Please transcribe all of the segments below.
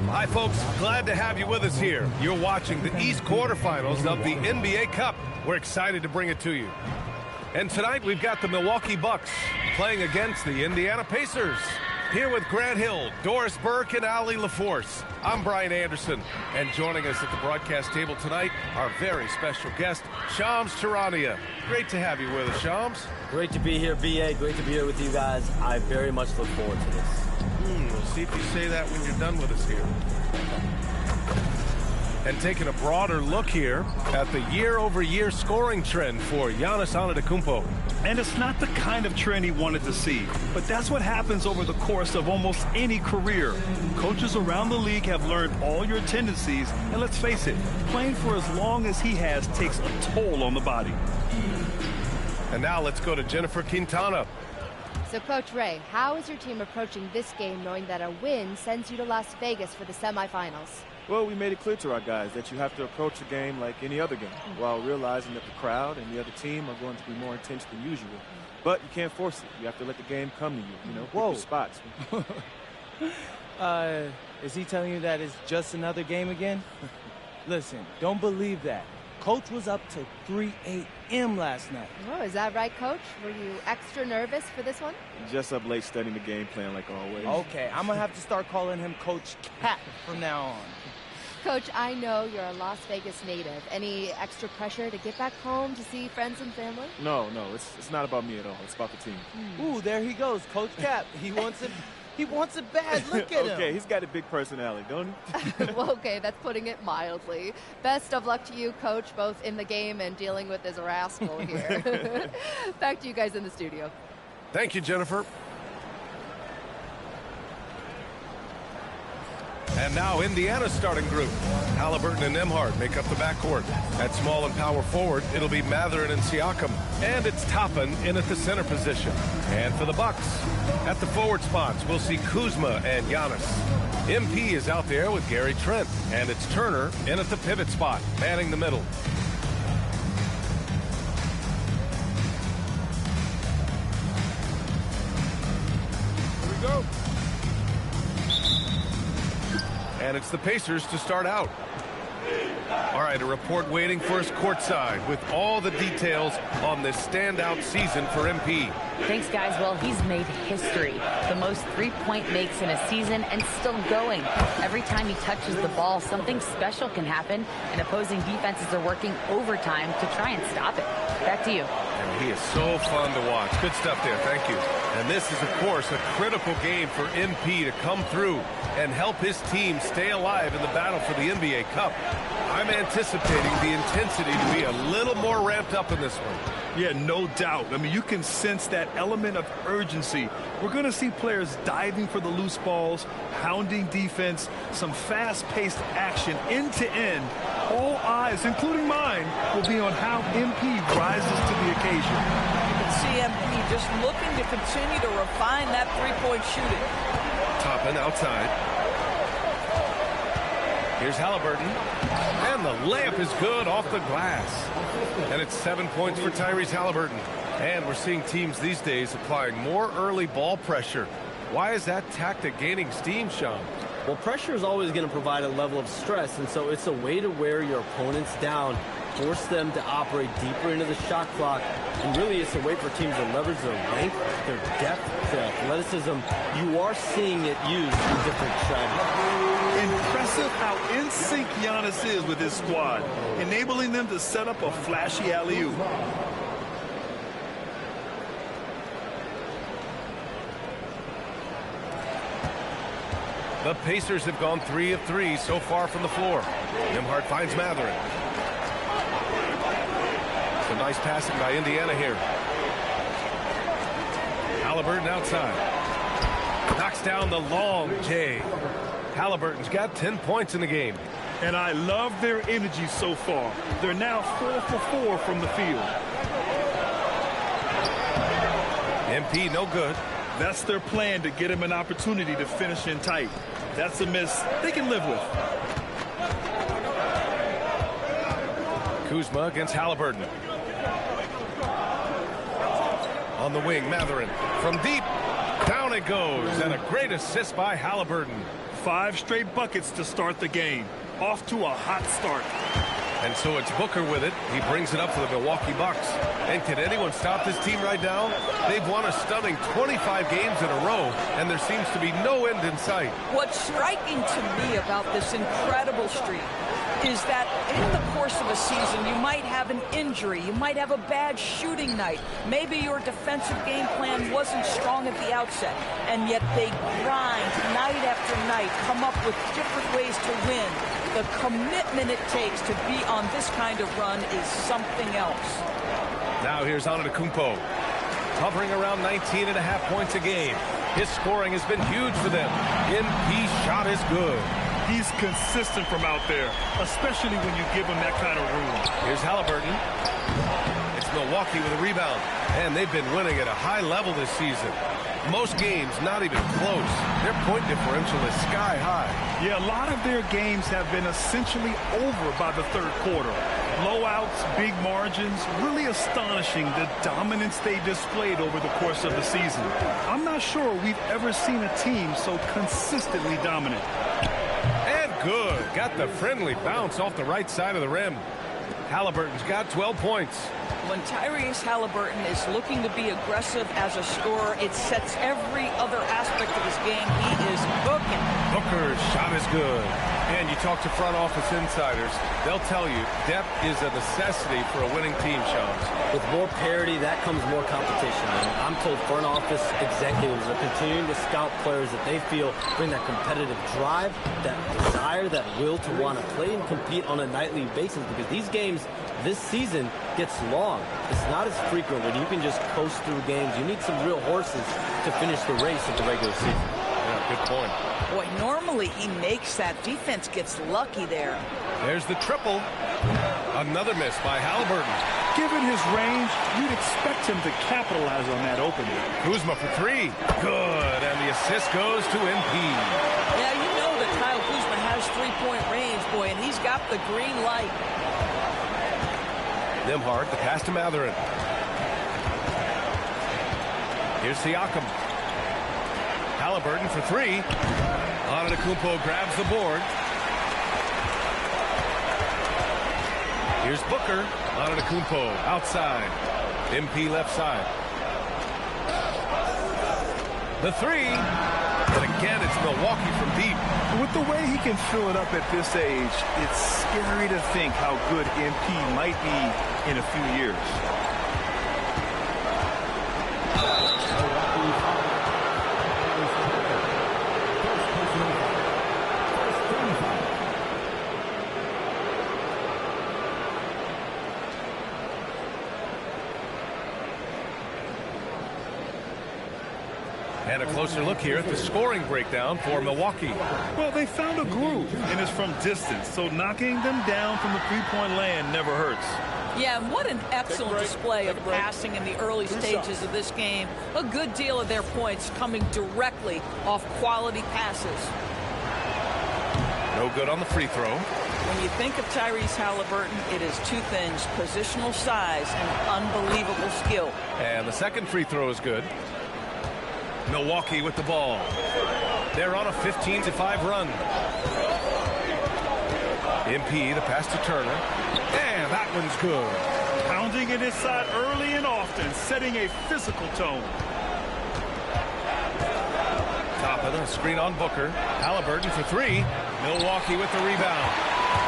Hi, folks. Glad to have you with us here. You're watching the East quarterfinals of the NBA Cup. We're excited to bring it to you. And tonight, we've got the Milwaukee Bucks playing against the Indiana Pacers. Here with Grant Hill, Doris Burke, and Ali LaForce. I'm Brian Anderson, and joining us at the broadcast table tonight, our very special guest, Shams Charania. Great to have you with us, Shams. Great to be here, BA. Great to be here with you guys. I very much look forward to this. We'll see if you say that when you're done with us here. And taking a broader look here at the year-over-year scoring trend for Giannis Antetokounmpo. And it's not the kind of trend he wanted to see, but that's what happens over the course of almost any career. Coaches around the league have learned all your tendencies, and let's face it, playing for as long as he has takes a toll on the body. And now let's go to Jennifer Quintana. So, Coach Ray, how is your team approaching this game knowing that a win sends you to Las Vegas for the semifinals? Well, we made it clear to our guys that you have to approach a game like any other game while realizing that the crowd and the other team are going to be more intense than usual. But you can't force it. You have to let the game come to you, pick your spots. Is he telling you that it's just another game again? Listen, don't believe that. Coach was up till 3 a.m. last night. Oh, is that right, Coach? Were you extra nervous for this one? Just up late studying the game plan like always. Okay, I'm going to have to start calling him Coach Cat from now on. Coach, I know you're a Las Vegas native. Any extra pressure to get back home to see friends and family? No, it's not about me at all. It's about the team. Ooh, there he goes, Coach Cap. He wants it bad. Look at him. Okay, he's got a big personality, don't he? Well, okay, that's putting it mildly. Best of luck to you, Coach, both in the game and dealing with this rascal here. Back to you guys in the studio. Thank you, Jennifer. And now Indiana's starting group. Halliburton and Nembhard make up the backcourt. At small and power forward, it'll be Mathurin and Siakam. And it's Toppin in at the center position. And for the Bucks, at the forward spots, we'll see Kuzma and Giannis. MP is out there with Gary Trent. And it's Turner in at the pivot spot, manning the middle. Here we go. And it's the Pacers to start out. All right, a report waiting for us courtside with all the details on this standout season for MP. Thanks, guys. Well, he's made history. The most three-point makes in a season and still going. Every time he touches the ball, something special can happen, and opposing defenses are working overtime to try and stop it. Back to you. And he is so fun to watch. Good stuff there. Thank you. And this is, of course, a critical game for MP to come through and help his team stay alive in the battle for the NBA Cup. I'm anticipating the intensity to be a little more ramped up in this one. Yeah, no doubt. I mean, you can sense that element of urgency. We're going to see players diving for the loose balls, hounding defense, some fast-paced action end-to-end. All eyes, including mine, will be on how MP rises to the occasion. You can see MP just looking to continue to refine that three-point shooting. Toppin outside. Here's Halliburton. And the layup is good off the glass. And it's 7 points for Tyrese Halliburton. And we're seeing teams these days applying more early ball pressure. Why is that tactic gaining steam, Sean? Well, pressure is always going to provide a level of stress, and so it's a way to wear your opponents down, force them to operate deeper into the shot clock, and really it's a way for teams to leverage their length, their depth, to athleticism, you are seeing it used in different strategies. Impressive how in sync Giannis is with his squad, enabling them to set up a flashy alley-oop. The Pacers have gone 3 of 3 so far from the floor. Nembhard finds Mathurin. Some nice passing by Indiana here. Haliburton outside. Knocks down the long J. Haliburton's got 10 points in the game. And I love their energy so far. They're now 4 for 4 from the field. MP no good. That's their plan, to get him an opportunity to finish in tight. That's a miss they can live with. Kuzma against Haliburton. On the wing, Mathurin. From deep, down it goes. And a great assist by Haliburton. 5 straight buckets to start the game. Off to a hot start. And so it's Booker with it. He brings it up for the Milwaukee Bucks. And can anyone stop this team right now? They've won a stunning 25 games in a row, and there seems to be no end in sight. What's striking to me about this incredible streak is that in the course of a season, you might have an injury, you might have a bad shooting night, maybe your defensive game plan wasn't strong at the outset, and yet they grind night after night, come up with different ways to win. The commitment it takes to be on this kind of run is something else. Now here's Antetokounmpo, hovering around 19.5 points a game. His scoring has been huge for them. MP's shot is good. He's consistent from out there, especially when you give him that kind of room. Here's Haliburton. It's Milwaukee with a rebound, and they've been winning at a high level this season. Most games not even close. Their point differential is sky high. Yeah, a lot of their games have been essentially over by the third quarter. Blowouts, big margins, really astonishing the dominance they displayed over the course of the season. I'm not sure we've ever seen a team so consistently dominant. And good. Got the friendly bounce off the right side of the rim. Haliburton's got 12 points. When Tyrese Haliburton is looking to be aggressive as a scorer, it sets every other aspect of his game. He is cooking. Booker's shot is good. And you talk to front office insiders, they'll tell you depth is a necessity for a winning team, Sean. With more parity, that comes more competition. And I'm told front office executives are continuing to scout players that they feel bring that competitive drive, that desire, that will to want to play and compete on a nightly basis, because these games this season gets long. It's not as frequent when you can just coast through games. You need some real horses to finish the race of the regular season. Yeah, good point. Boy, normally he makes that. Defense gets lucky there. There's the triple. Another miss by Haliburton. Given his range, you'd expect him to capitalize on that opening. Kuzma for 3. Good. And the assist goes to MP. Yeah, you know that Kyle Kuzma has three-point range, boy, and he's got the green light. Nembhard, the pass to Mathurin. Here's Siakam. Haliburton for 3. Antetokounmpo grabs the board. Here's Booker. Antetokounmpo outside. MP left side. The 3. And again, it's Milwaukee from deep. With the way he can fill it up at this age, it's scary to think how good MP might be in a few years. And a closer look here at the scoring breakdown for Milwaukee. Well, they found a groove, and it's from distance, so knocking them down from the three-point land never hurts. Yeah, and what an excellent display of passing in the early stages of this game. A good deal of their points coming directly off quality passes. No good on the free throw. When you think of Tyrese Haliburton, it is two things: positional size and unbelievable skill. And the second free throw is good. Milwaukee with the ball. They're on a 15-5 run. MP, the pass to Turner. And that one's good. Pounding it inside early and often, setting a physical tone. Toppin, a screen on Booker. Halliburton for three. Milwaukee with the rebound.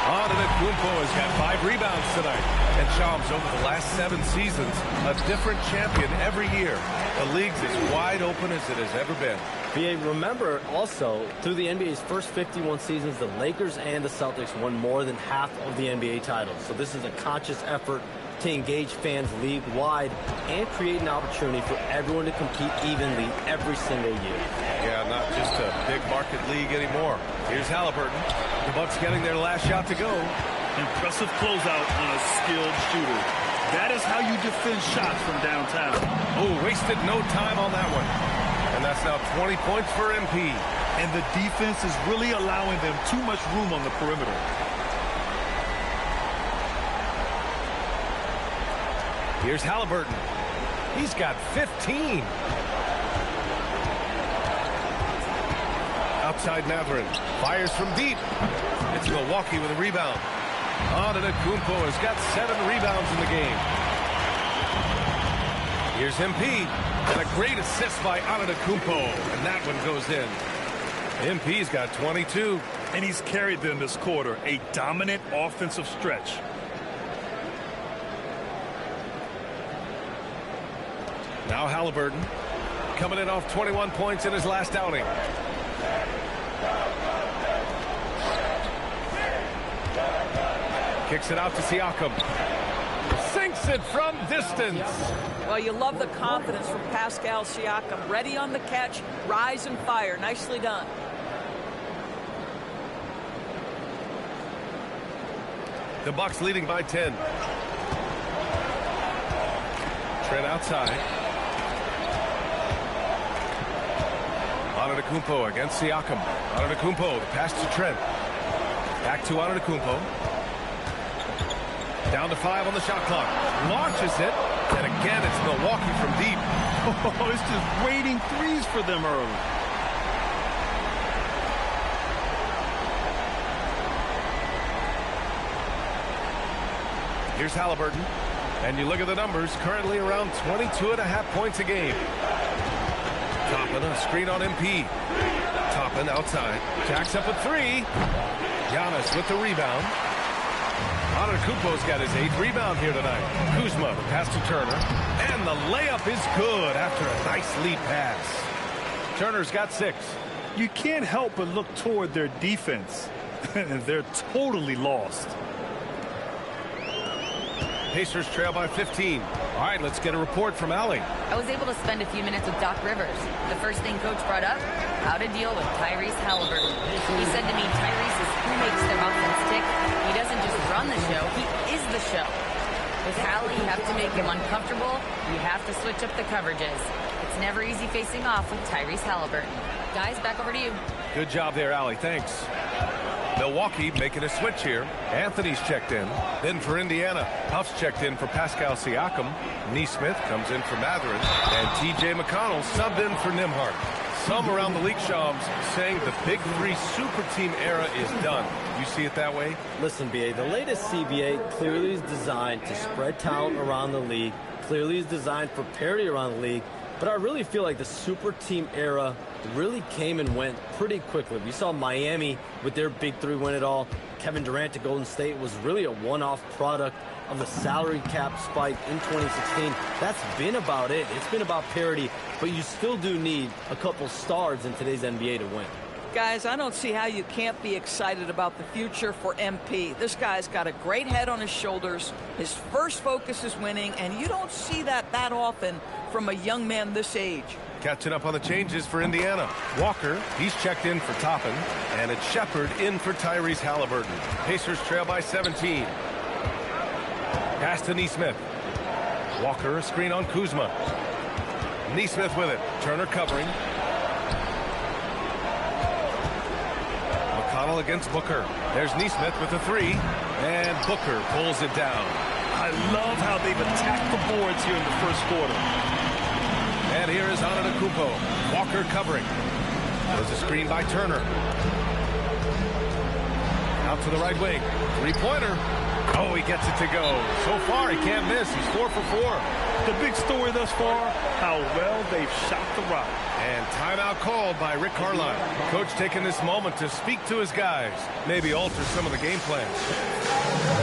Antetokounmpo has got 5 rebounds tonight. And Shams, over the last 7 seasons, a different champion every year. The league's as wide open as it has ever been. BA, remember also, through the NBA's first 51 seasons, the Lakers and the Celtics won more than half of the NBA titles. So this is a conscious effort to engage fans league-wide and create an opportunity for everyone to compete evenly every single year. Yeah, not just a big market league anymore. Here's Halliburton. The Bucks getting their last shot to go. Impressive closeout on a skilled shooter. That is how you defend shots from downtown. Oh, wasted no time on that one. And that's now 20 points for MP. And the defense is really allowing them too much room on the perimeter. Here's Halliburton. He's got 15. Outside Mathurin. Fires from deep. It's Milwaukee with a rebound. Antetokounmpo has got 7 rebounds in the game. Here's MP. And a great assist by Antetokounmpo. And that one goes in. MP's got 22. And he's carried them this quarter. A dominant offensive stretch. Now Halliburton coming in off 21 points in his last outing. Kicks it out to Siakam. Sinks it from distance. Well, you love the confidence from Pascal Siakam. Ready on the catch, rise and fire. Nicely done. The Bucks leading by 10. Trent outside. Antetokounmpo against Siakam. Antetokounmpo, the pass to Trent. Back to Antetokounmpo. Down to 5 on the shot clock. Launches it. And again, it's Milwaukee from deep. Oh, it's just waiting threes for them early. Here's Halliburton. And you look at the numbers, currently around 22.5 points a game. Toppin, a screen on MP. Toppin outside. Jacks up a 3. Giannis with the rebound. Antetokounmpo's got his 8th rebound here tonight. Kuzma, the pass to Turner. And the layup is good after a nice lead pass. Turner's got 6. You can't help but look toward their defense. They're totally lost. Pacers trail by 15. All right, let's get a report from Allie. I was able to spend a few minutes with Doc Rivers. The first thing Coach brought up, how to deal with Tyrese Halliburton. He said to me, Tyrese is who makes their offense tick. He doesn't just run the show, he is the show. With Hallie, you have to make him uncomfortable. You have to switch up the coverages. It's never easy facing off with Tyrese Halliburton. Guys, back over to you. Good job there, Allie. Thanks. Milwaukee making a switch here. Anthony's checked in. Then for Indiana, Huff's checked in for Pascal Siakam. Nesmith comes in for Mathurin. And T.J. McConnell subbed in for Nembhard. Some around the league, Shams, saying the Big 3 super team era is done. You see it that way? Listen, BA, the latest CBA clearly is designed to spread talent around the league. Clearly is designed for parity around the league. But I really feel like the super team era really came and went pretty quickly. We saw Miami with their Big 3 win it all. Kevin Durant to Golden State was really a one-off product of the salary cap spike in 2016. That's been about it. It's been about parity, but you still do need a couple stars in today's NBA to win. Guys, I don't see how you can't be excited about the future for MP. This guy's got a great head on his shoulders. His first focus is winning, and you don't see that often from a young man this age. Catching up on the changes for Indiana. Walker, he's checked in for Toppin. And it's Shepherd in for Tyrese Halliburton. Pacers trail by 17. Pass to Nesmith. Walker, a screen on Kuzma. Nesmith with it. Turner covering. McConnell against Booker. There's Nesmith with a 3. And Booker pulls it down. I love how they've attacked the boards here in the first quarter. And here is Antetokounmpo. Walker covering. There's a screen by Turner. Out to the right wing. 3-pointer. Oh, he gets it to go. So far, he can't miss. He's 4 for 4. The big story thus far, how well they've shot the rock. And timeout called by Rick Carlisle. Coach taking this moment to speak to his guys, maybe alter some of the game plans.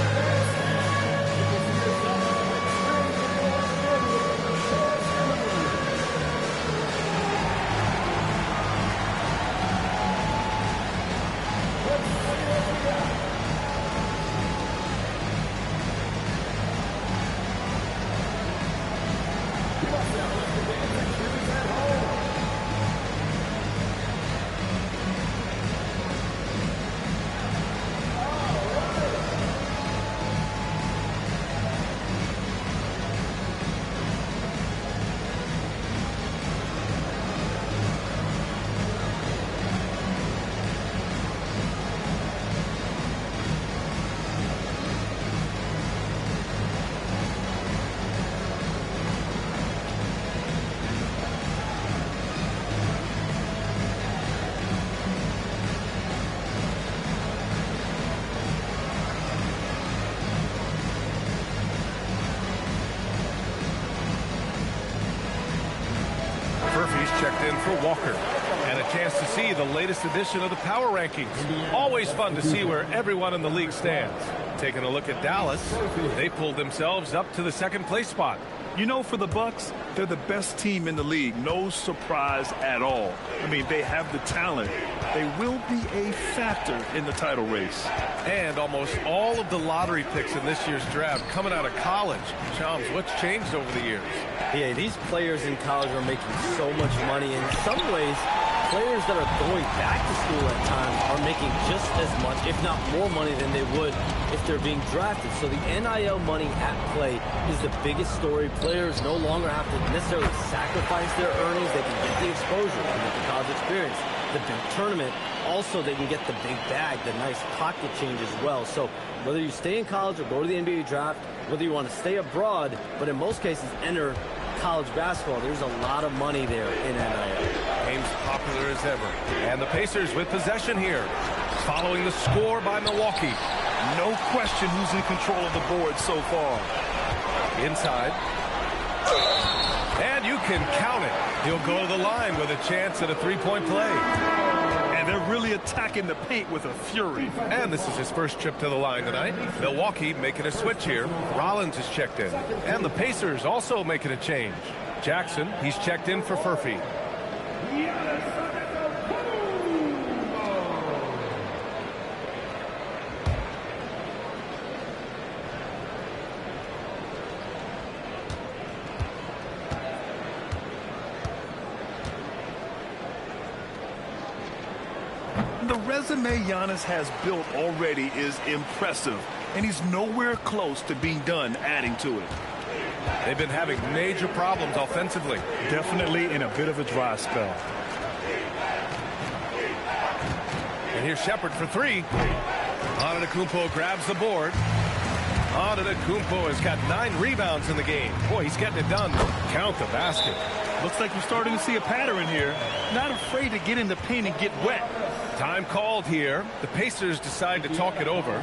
Murphy's checked in for Walker. And a chance to see the latest edition of the power rankings. Always fun to see where everyone in the league stands. Taking a look at Dallas, they pulled themselves up to the second place spot. You know, for the Bucks, they're the best team in the league. No surprise at all. I mean, they have the talent. They will be a factor in the title race. And almost all of the lottery picks in this year's draft coming out of college. Chums, what's changed over the years? Yeah, these players in college are making so much money. In some ways, players that are going back to school at times are making just as much, if not more money than they would if they're being drafted. So the NIL money at play is the biggest story. Players no longer have to necessarily sacrifice their earnings. They can get the exposure and get the college experience. The big tournament, also they can get the big bag, the nice pocket change as well. So whether you stay in college or go to the NBA draft, whether you want to stay abroad, but in most cases enter college basketball, there's a lot of money there in NIL. Game's popular as ever. And the Pacers with possession here. Following the score by Milwaukee. No question who's in control of the board so far. Inside. And you can count it. He'll go to the line with a chance at a three-point play. And they're really attacking the paint with a fury. And this is his first trip to the line tonight. Milwaukee making a switch here. Rollins is checked in. And the Pacers also making a change. Jackson, he's checked in for Furphy. The resume Giannis has built already is impressive, and he's nowhere close to being done adding to it. They've been having major problems offensively. Definitely in a bit of a dry spell. And here's Shepherd for three. Antetokounmpo grabs the board. Antetokounmpo has got 9 rebounds in the game. Boy, he's getting it done. Count the basket. Looks like you're starting to see a pattern here. Not afraid to get in the paint and get wet. Time called here. The Pacers decide to talk it over.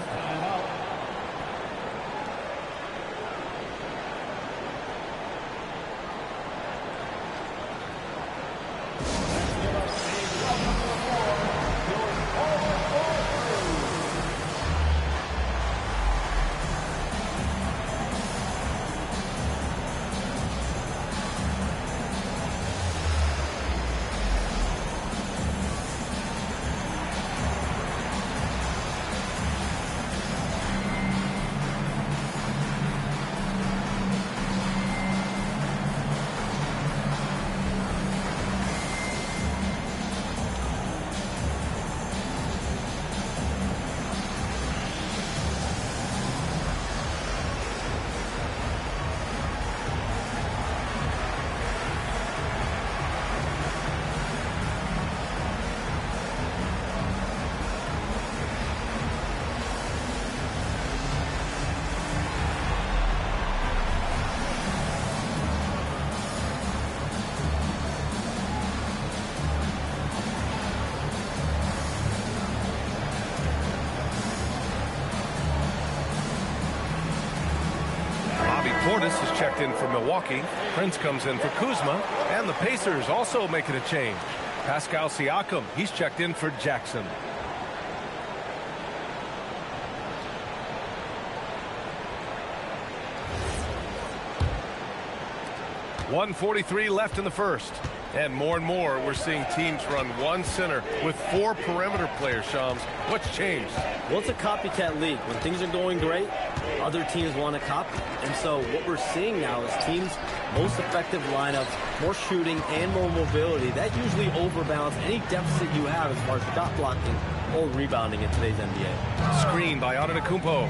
Davis has checked in for Milwaukee. Prince comes in for Kuzma. And the Pacers also making a change. Pascal Siakam, he's checked in for Jackson. .143 left in the first. And more we're seeing teams run one center with 4 perimeter players, Shams. What's changed? Well, it's a copycat league. When things are going great, other teams want to copy. And so what we're seeing now is teams' most effective lineups, more shooting and more mobility. That usually overbalance any deficit you have as far as shot blocking or rebounding in today's NBA. Screen by Antetokounmpo.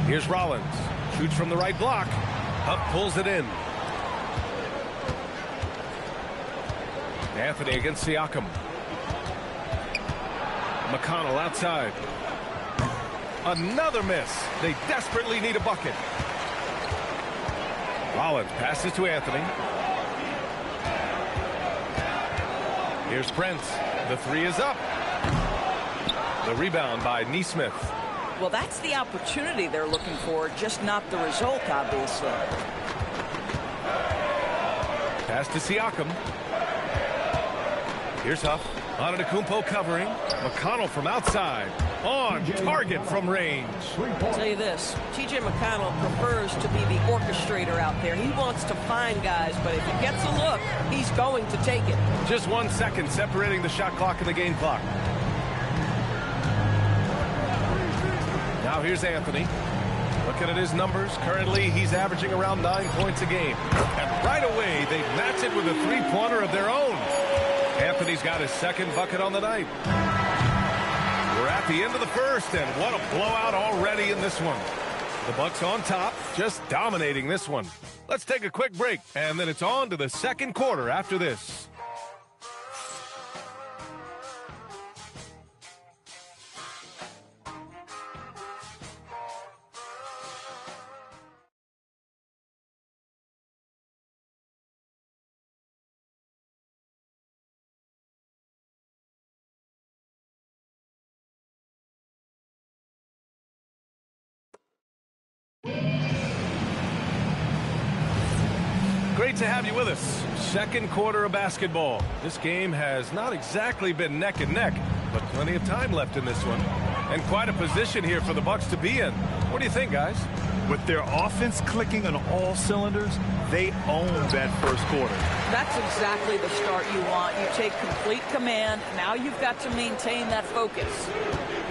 Here's Rollins. Shoots from the right block. Up, pulls it in. Anthony against Siakam. McConnell outside. Another miss. They desperately need a bucket. Rollins passes to Anthony. Here's Prince. The 3 is up. The rebound by Nesmith. Well, that's the opportunity they're looking for, just not the result, obviously. Pass to Siakam. Here's Huff. Antetokounmpo covering. McConnell from outside. On target from range. I'll tell you this, T.J. McConnell prefers to be the orchestrator out there. He wants to find guys, but if he gets a look, he's going to take it. Just 1 second separating the shot clock and the game clock. Now here's Anthony. Looking at his numbers, currently he's averaging around 9 points a game. And right away, they match it with a 3-pointer of their own. Anthony's got his 2nd bucket on the night. We're at the end of the first, and what a blowout already in this one. The Bucks on top, just dominating this one. Let's take a quick break, and then it's on to the second quarter after this. Great to have you with us. Second quarter of basketball. This game has not exactly been neck and neck, but plenty of time left in this one. And quite a position here for the Bucks to be in. What do you think, guys? With their offense clicking on all cylinders, they own that first quarter. That's exactly the start you want. You take complete command. Now you've got to maintain that focus.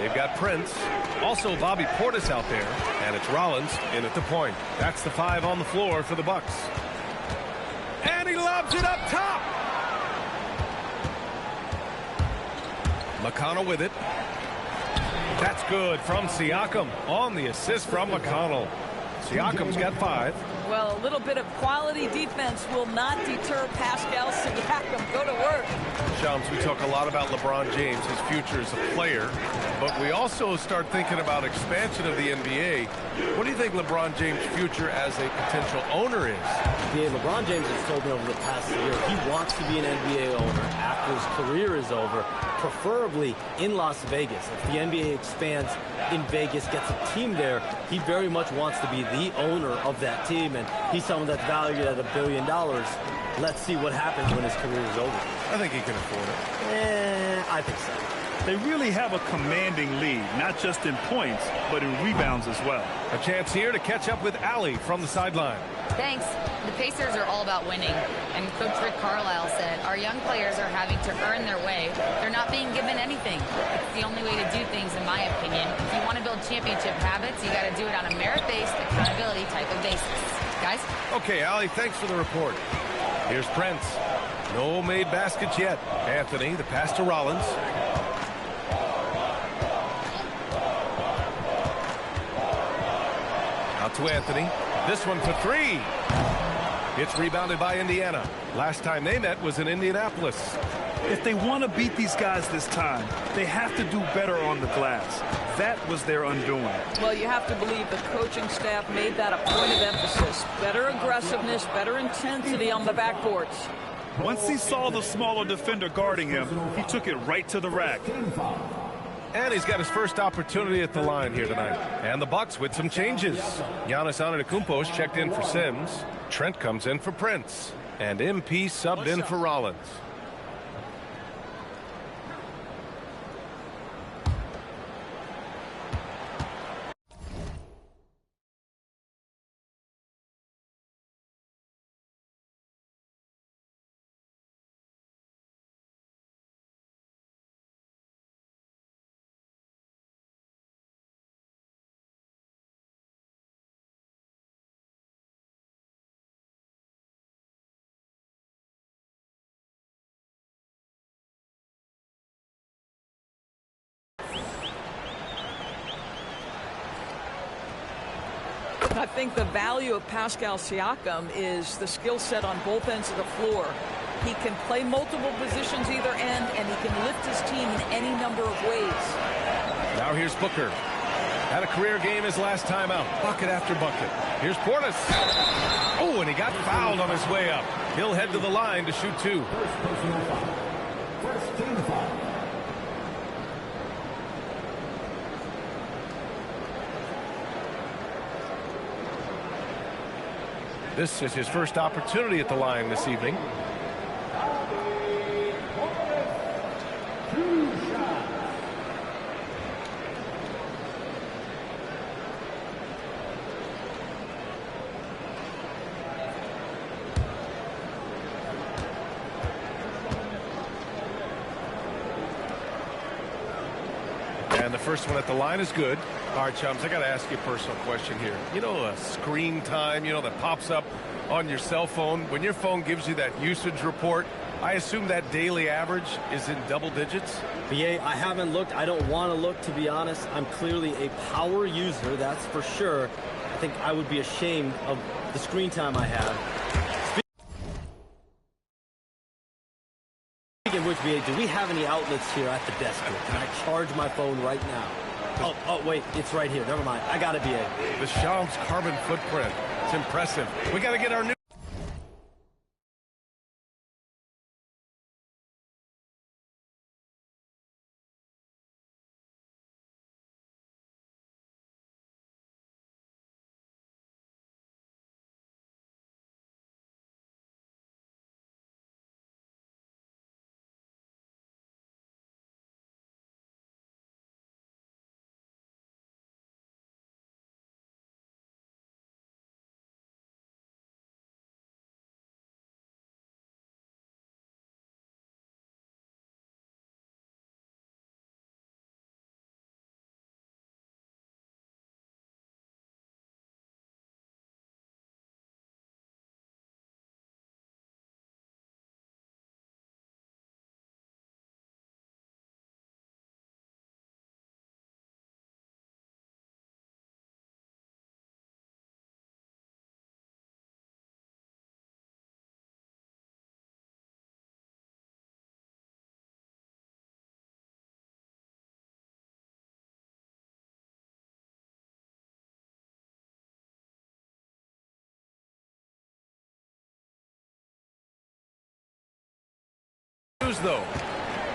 They've got Prince. Also Bobby Portis out there. And it's Rollins in at the point. That's the 5 on the floor for the Bucks. And he lobs it up top. McConnell with it. That's good from Siakam on the assist from McConnell. Siakam's got 5. Well, a little bit of quality defense will not deter Pascal Siakam. Go to work. Shams, we talk a lot about LeBron James, his future as a player, but we also start thinking about expansion of the NBA. What do you think LeBron James' future as a potential owner is? Yeah, LeBron James has told me over the past year he wants to be an NBA owner after his career is over, preferably in Las Vegas. If the NBA expands in Vegas, gets a team there, he very much wants to be the owner of that team, and he's someone that's valued at $1 billion. Let's see what happens when his career is over. I think he can afford it. I think so. They really have a commanding lead, not just in points, but in rebounds as well. A chance here to catch up with Allie from the sideline. Thanks. The Pacers are all about winning. And Coach Rick Carlisle said, our young players are having to earn their way. They're not being given anything. It's the only way to do things, in my opinion. If you want to build championship habits, you got to do it on a merit-based, accountability type of basis. Guys? Okay, Allie, thanks for the report. Here's Prince. No made baskets yet. Anthony, the pass to Rollins. Out to Anthony. This one for 3. It's rebounded by Indiana. Last time they met was in Indianapolis. If they want to beat these guys this time, they have to do better on the glass. That was their undoing. Well, you have to believe the coaching staff made that a point of emphasis. Better aggressiveness, better intensity on the backboards. Once he saw the smaller defender guarding him, he took it right to the rack. And he's got his first opportunity at the line here tonight. And the Bucks with some changes. Giannis Antetokounmpo is checked in for Sims. Trent comes in for Prince. And MP subbed in for Rollins. I think the value of Pascal Siakam is the skill set on both ends of the floor. He can play multiple positions either end, and he can lift his team in any number of ways. Now here's Booker. Had a career game his last time out. Bucket after bucket. Here's Portis. Oh, and he got fouled on his way up. He'll head to the line to shoot two. First team foul. This is his first opportunity at the line this evening. And the first one at the line is good. All right, chums, I got to ask you a personal question here. You know, screen time, that pops up on your cell phone. When your phone gives you that usage report, I assume that daily average is in double digits? BA, I haven't looked. I don't want to look, to be honest. I'm clearly a power user, that's for sure. I think I would be ashamed of the screen time I have. Speaking of which, BA, do we have any outlets here at the desk here? Can I charge my phone right now? Oh, wait, it's right here. Never mind. I got it, BA. The Shams carbon footprint. It's impressive. We got to get our new... though.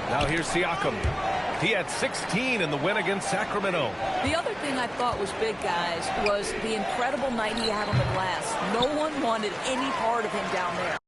Now here's Siakam. He had 16 in the win against Sacramento. The other thing I thought was big, guys, was the incredible night he had on the glass. No one wanted any part of him down there.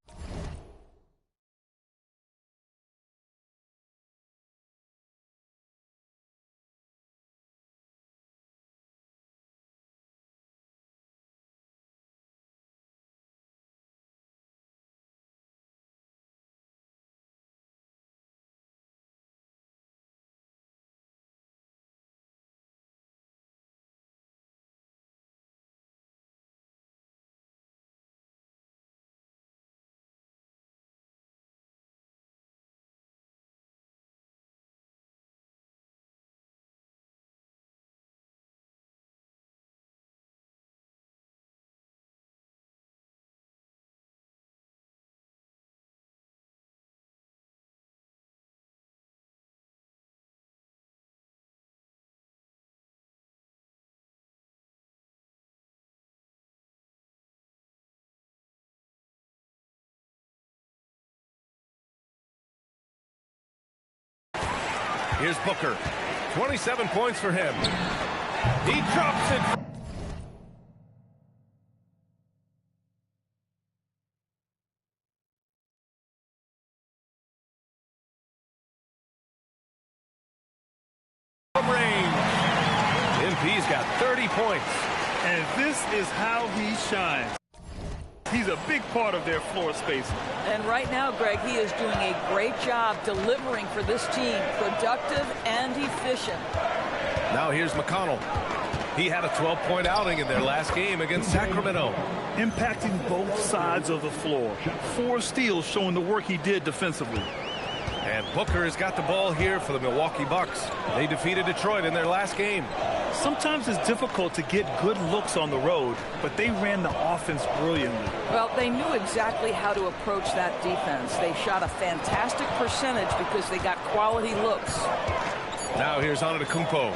Here's Booker. 27 points for him. He drops it. MP's got 30 points. And this is how he shines. He's a big part of their floor space. And right now, Greg, he is doing a great job delivering for this team. Productive and efficient. Now here's McConnell. He had a 12-point outing in their last game against Sacramento. Impacting both sides of the floor. 4 steals showing the work he did defensively. And Booker has got the ball here for the Milwaukee Bucks. They defeated Detroit in their last game. Sometimes it's difficult to get good looks on the road, but they ran the offense brilliantly. Well, they knew exactly how to approach that defense. They shot a fantastic percentage because they got quality looks. Now here's Antetokounmpo.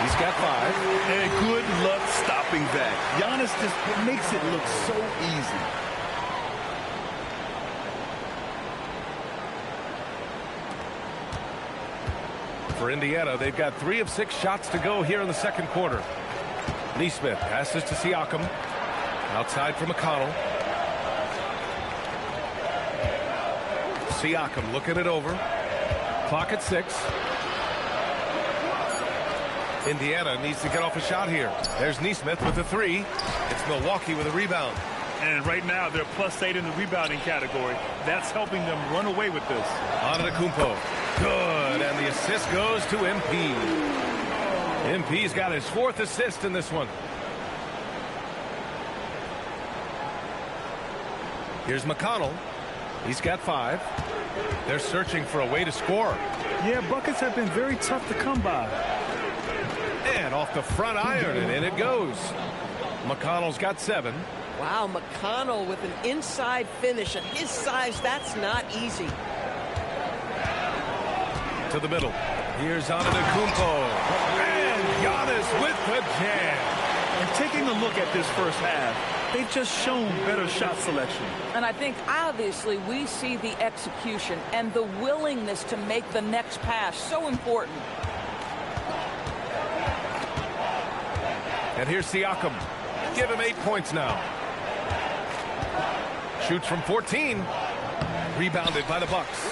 He's got 5. And good luck stopping that. Giannis just makes it look so easy. For Indiana, they've got 3 of 6 shots to go here in the second quarter. Nesmith passes to Siakam. Outside for McConnell. Siakam looking it over. Clock at 6. Indiana needs to get off a shot here. There's Nesmith with the 3. It's Milwaukee with a rebound. And right now, they're +8 in the rebounding category. That's helping them run away with this. Antetokounmpo. Good, and the assist goes to MP. MP's got his 4th assist in this one. Here's McConnell. He's got 5. They're searching for a way to score. Yeah, buckets have been very tough to come by. And off the front iron, and in it goes. McConnell's got 7. Wow, McConnell with an inside finish. At his size, that's not easy. To the middle. Here's Antetokounmpo. And Giannis with the jam. And taking a look at this first half, they've just shown better shot selection. And I think, obviously, we see the execution and the willingness to make the next pass so important. And here's Siakam. Give him 8 points now. Shoots from 14. Rebounded by the Bucks.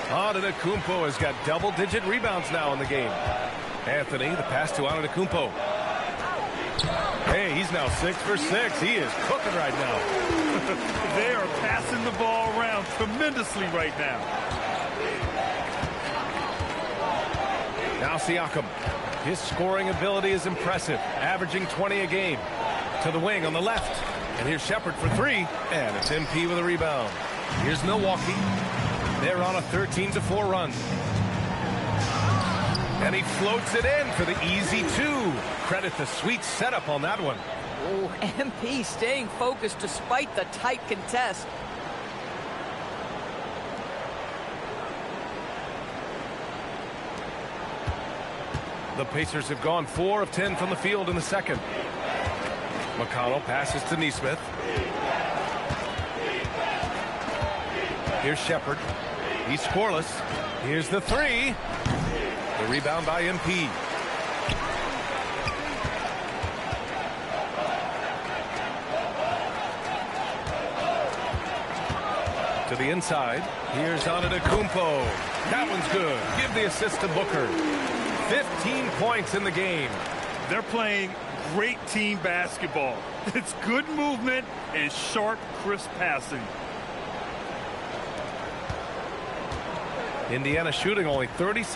Antetokounmpo has got double-digit rebounds now in the game. Anthony, the pass to Antetokounmpo. Hey, he's now 6 for 6. He is cooking right now. They are passing the ball around tremendously right now. Now Siakam. His scoring ability is impressive, averaging 20 a game. To the wing on the left. And here's Shepherd for 3. And it's MP with a rebound. Here's Milwaukee. They're on a 13-4 run. And he floats it in for the easy 2. Credit the sweet setup on that one. Oh, MP staying focused despite the tight contest. The Pacers have gone 4 of 10 from the field in the second. McConnell passes to Nesmith. Here's Shepherd. He's scoreless. Here's the 3. The rebound by MP. To the inside. Here's Antetokounmpo. That one's good. Give the assist to Booker. 15 points in the game. They're playing great team basketball. It's good movement and sharp, crisp passing. Indiana shooting only 30.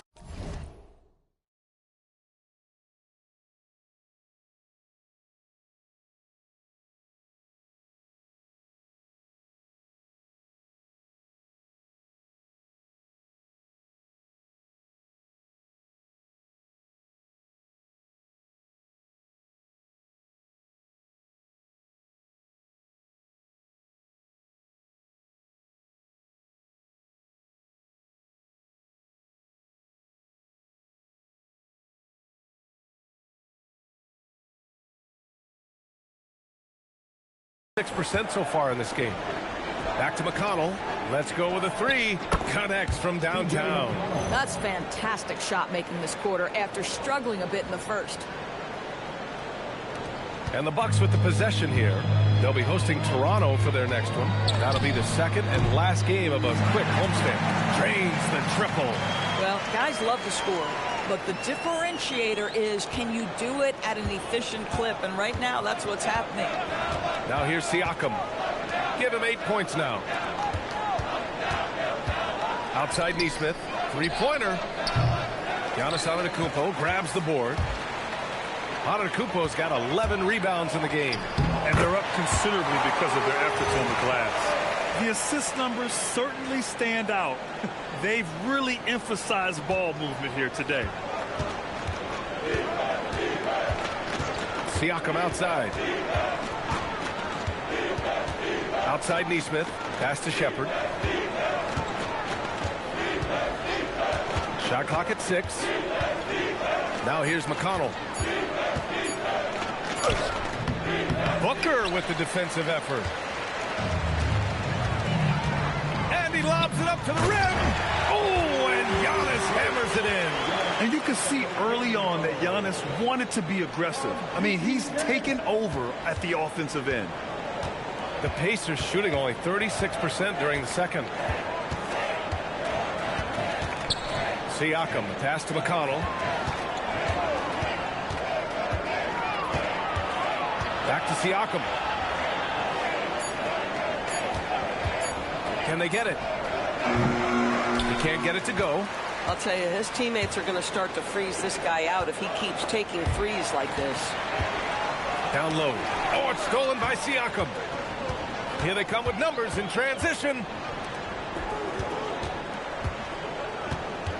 % so far in this game. Back to McConnell. Let's go with a three. Connects from downtown. That's fantastic shot making this quarter after struggling a bit in the first. And the Bucks with the possession here. They'll be hosting Toronto for their next one. That'll be the second and last game of a quick homestand. Drains the triple. Well, guys love to score, but the differentiator is, can you do it at an efficient clip? And right now, that's what's happening. Now here's Siakam. Give him 8 points now. Outside Nesmith. Three-pointer. Giannis Antetokounmpo grabs the board. Antetokounmpo's got 11 rebounds in the game. And they're up considerably because of their efforts on the glass. The assist numbers certainly stand out. They've really emphasized ball movement here today. Siakam outside. Outside Nesmith. Pass to Shepherd. Shot clock at 6. Now here's McConnell. Booker with the defensive effort. And he lobs it up to the rim. Oh, and Giannis hammers it in. And you can see early on that Giannis wanted to be aggressive. I mean, he's taken over at the offensive end. The Pacers shooting only 36% during the second. Siakam, the pass to McConnell. Back to Siakam. Can they get it? He can't get it to go. I'll tell you, his teammates are going to start to freeze this guy out if he keeps taking threes like this. Down low. Oh, it's stolen by Siakam. Here they come with numbers in transition.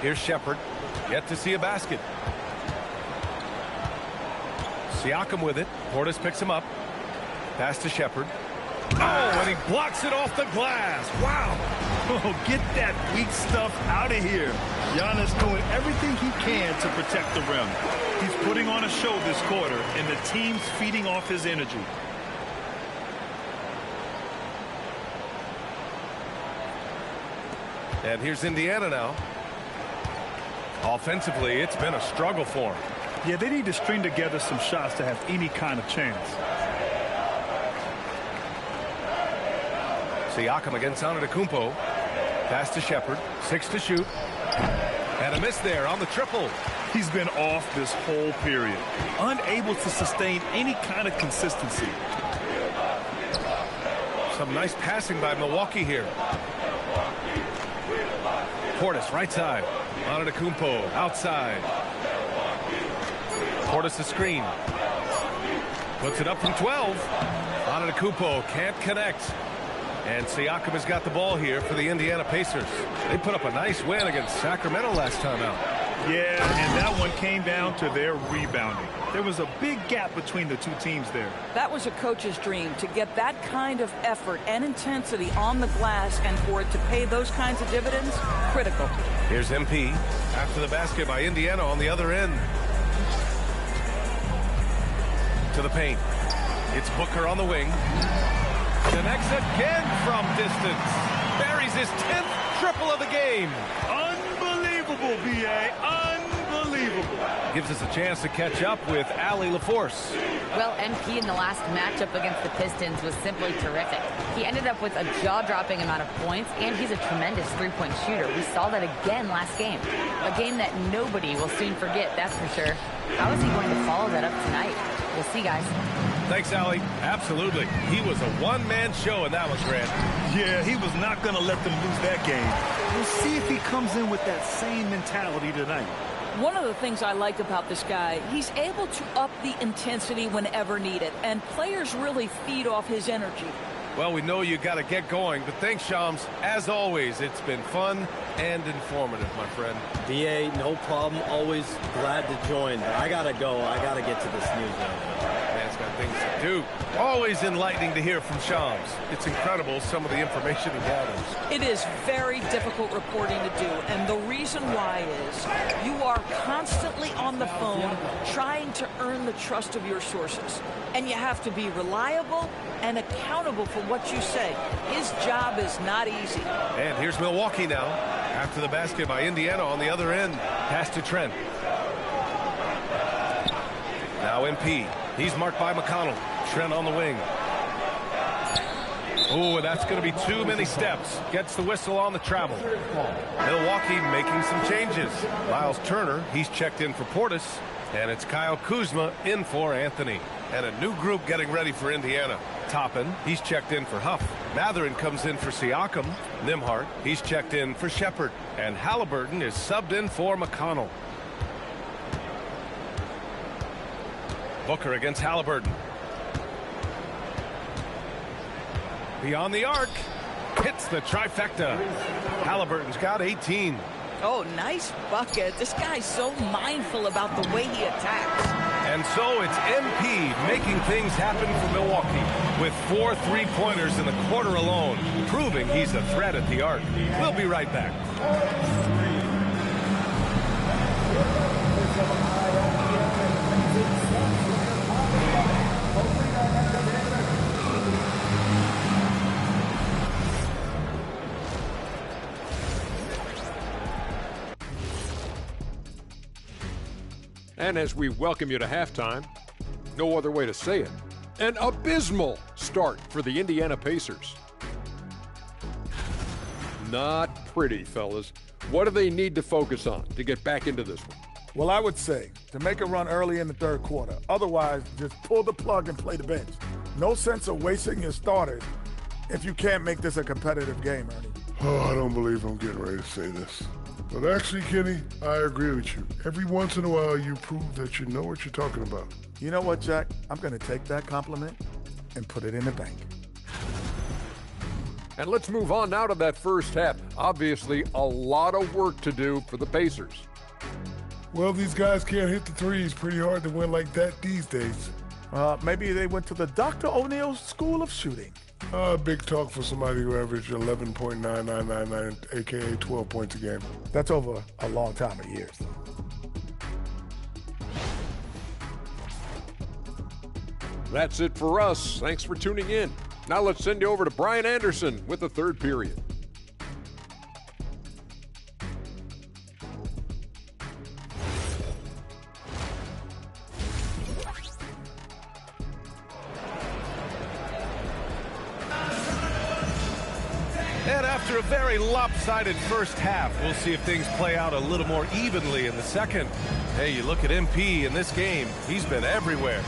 Here's Shepherd. Yet to see a basket. Siakam with it. Portis picks him up. Pass to Shepherd. Oh, and he blocks it off the glass. Wow. Oh, get that weak stuff out of here. Giannis doing everything he can to protect the rim. He's putting on a show this quarter, and the team's feeding off his energy. And here's Indiana now. Offensively, it's been a struggle for him. Yeah, they need to string together some shots to have any kind of chance. Siakam against Antetokounmpo. Pass to Shepherd. 6 to shoot. And a miss there on the triple. He's been off this whole period. Unable to sustain any kind of consistency. Some nice passing by Milwaukee here. Portis right side. Antetokounmpo outside. Portis the screen. Puts it up from 12. Antetokounmpo can't connect. And Siakam has got the ball here for the Indiana Pacers. They put up a nice win against Sacramento last time out. Yeah, and that one came down to their rebounding. There was a big gap between the two teams there. That was a coach's dream, to get that kind of effort and intensity on the glass, and for it to pay those kinds of dividends, critical. Here's MP after the basket by Indiana on the other end. To the paint. It's Booker on the wing. Connects again from distance. Buries his 10th triple of the game. Unbelievable, B.A. Unbelievable. Gives us a chance to catch up with Allie LaForce. Well, MP in the last matchup against the Pistons was simply terrific. He ended up with a jaw-dropping amount of points, and he's a tremendous three-point shooter. We saw that again last game. A game that nobody will soon forget, that's for sure. How is he going to follow that up tonight? We'll see, guys. Thanks, Allie. Absolutely. He was a one-man show in that one, Grant. Yeah, he was not going to let them lose that game. We'll see if he comes in with that same mentality tonight. One of the things I like about this guy, he's able to up the intensity whenever needed, and players really feed off his energy. Well, we know you got to get going, but thanks, Shams. As always, it's been fun and informative, my friend. BA, no problem. Always glad to join. But I got to go. I got to get to this news right now. Man, it's got things to do. Always enlightening to hear from Shams. It's incredible some of the information he gathers. It is very difficult reporting to do, and the reason why is you are constantly on the phone trying to earn the trust of your sources, and you have to be reliable and accountable for what you say. His job is not easy. And here's Milwaukee now. After the basket by Indiana on the other end. Pass to Trent. Now MP. He's marked by McConnell. Trent on the wing. Oh, and that's going to be too many steps. Gets the whistle on the travel. Milwaukee making some changes. Miles Turner, he's checked in for Portis. And it's Kyle Kuzma in for Anthony. And a new group getting ready for Indiana. Toppin, he's checked in for Huff. Matherin comes in for Siakam. Nimhart, he's checked in for Shepard. And Halliburton is subbed in for McConnell. Booker against Halliburton. Beyond the arc. Hits the trifecta. Halliburton's got 18. Oh, nice bucket. This guy's so mindful about the way he attacks. And so it's MP making things happen for Milwaukee with 4 3-pointers in the quarter alone, proving he's a threat at the arc. We'll be right back. And as we welcome you to halftime, no other way to say it, an abysmal start for the Indiana Pacers. Not pretty, fellas. What do they need to focus on to get back into this one? Well, I would say to make a run early in the third quarter. Otherwise, just pull the plug and play the bench. No sense of wasting your starters if you can't make this a competitive game, Ernie. Oh, I don't believe I'm getting ready to say this. But actually, Kenny, I agree with you. Every once in a while, you prove that you know what you're talking about. You know what, Jack? I'm going to take that compliment and put it in the bank. And let's move on now to that first half. Obviously, a lot of work to do for the Pacers. Well, these guys can't hit the threes. Pretty hard to win like that these days. Maybe they went to the Dr. O'Neal School of Shooting. Big talk for somebody who averaged 11.9999, a.k.a. 12 points a game. That's over a long time of years. That's it for us. Thanks for tuning in. Now let's send you over to Brian Anderson with the third period. And after a very lopsided first half, we'll see if things play out a little more evenly in the second. Hey, you look at MP in this game, he's been everywhere.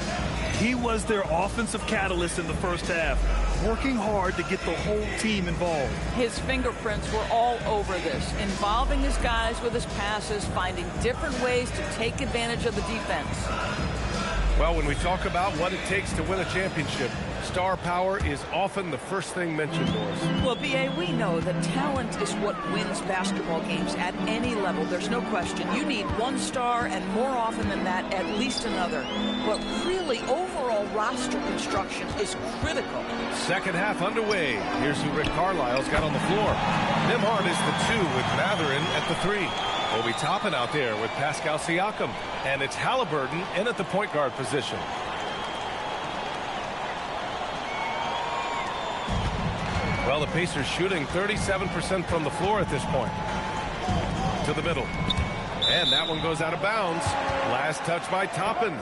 He was their offensive catalyst in the first half, working hard to get the whole team involved. His fingerprints were all over this, involving his guys with his passes, finding different ways to take advantage of the defense. Well, when we talk about what it takes to win a championship, star power is often the first thing mentioned, Doris. Well, B.A., we know that talent is what wins basketball games at any level. There's no question. You need one star, and more often than that, at least another. But really, overall roster construction is critical. Second half underway. Here's who Rick Carlisle's got on the floor. Nimhart is the 2 with Matherin at the 3. Obi Toppin out there with Pascal Siakam. And it's Halliburton in at the point guard position. Well, the Pacers shooting 37% from the floor at this point. To the middle. And that one goes out of bounds. Last touch by Toppin.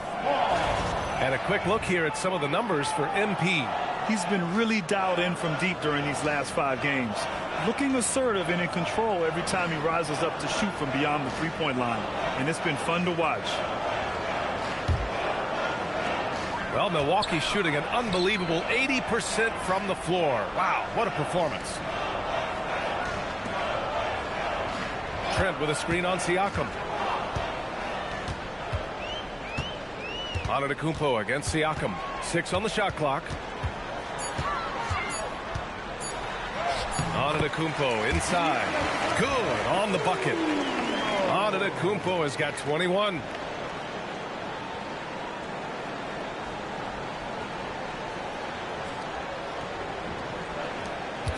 And a quick look here at some of the numbers for MP. He's been really dialed in from deep during these last 5 games. Looking assertive and in control every time he rises up to shoot from beyond the three-point line. And it's been fun to watch. Well, Milwaukee's shooting an unbelievable 80% from the floor. Wow, what a performance. Trent with a screen on Siakam. Antetokounmpo against Siakam. 6 on the shot clock. Antetokounmpo inside. Good on the bucket. Antetokounmpo has got 21.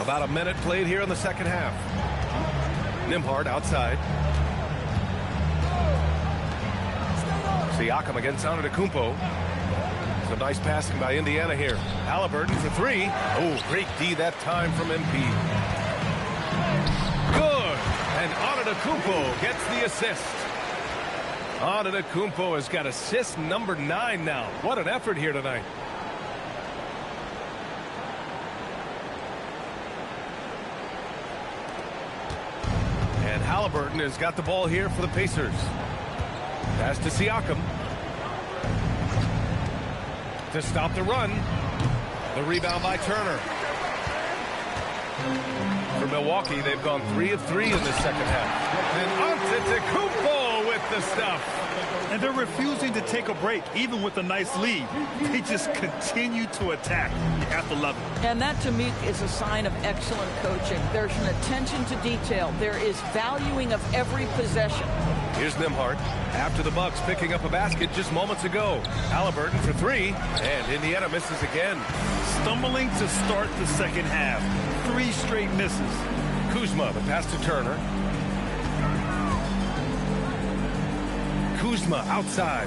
About a minute played here in the second half. Nembhard outside. Siakam against Antetokounmpo. Some nice passing by Indiana here. Halliburton for three. Oh, great D that time from MP. Good. And Antetokounmpo gets the assist. Antetokounmpo has got assist number 9 now. What an effort here tonight. And Halliburton has got the ball here for the Pacers. Pass to Siakam. To stop the run. The rebound by Turner. For Milwaukee, they've gone 3 of 3 in the second half. And Antetokounmpo with the stuff. And they're refusing to take a break, even with a nice lead. They just continue to attack. You have to love it. And that, to me, is a sign of excellent coaching. There's an attention to detail. There is valuing of every possession. Here's Nembhard. After the Bucks picking up a basket just moments ago. Halliburton for 3. And Indiana misses again. Stumbling to start the second half. 3 straight misses. Kuzma, the pass to Turner. Kuzma outside.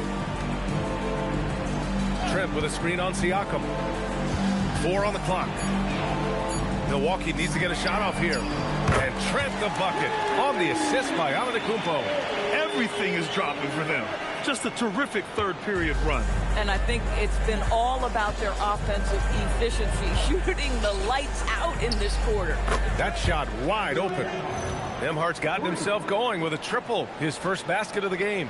Trent with a screen on Siakam. 4 on the clock. Milwaukee needs to get a shot off here. And Trent the bucket on the assist by Antetokounmpo. Everything is dropping for them. Just a terrific third period run. And I think it's been all about their offensive efficiency, shooting the lights out in this quarter. That shot wide open. Nembhard's gotten himself going with a triple, his first basket of the game.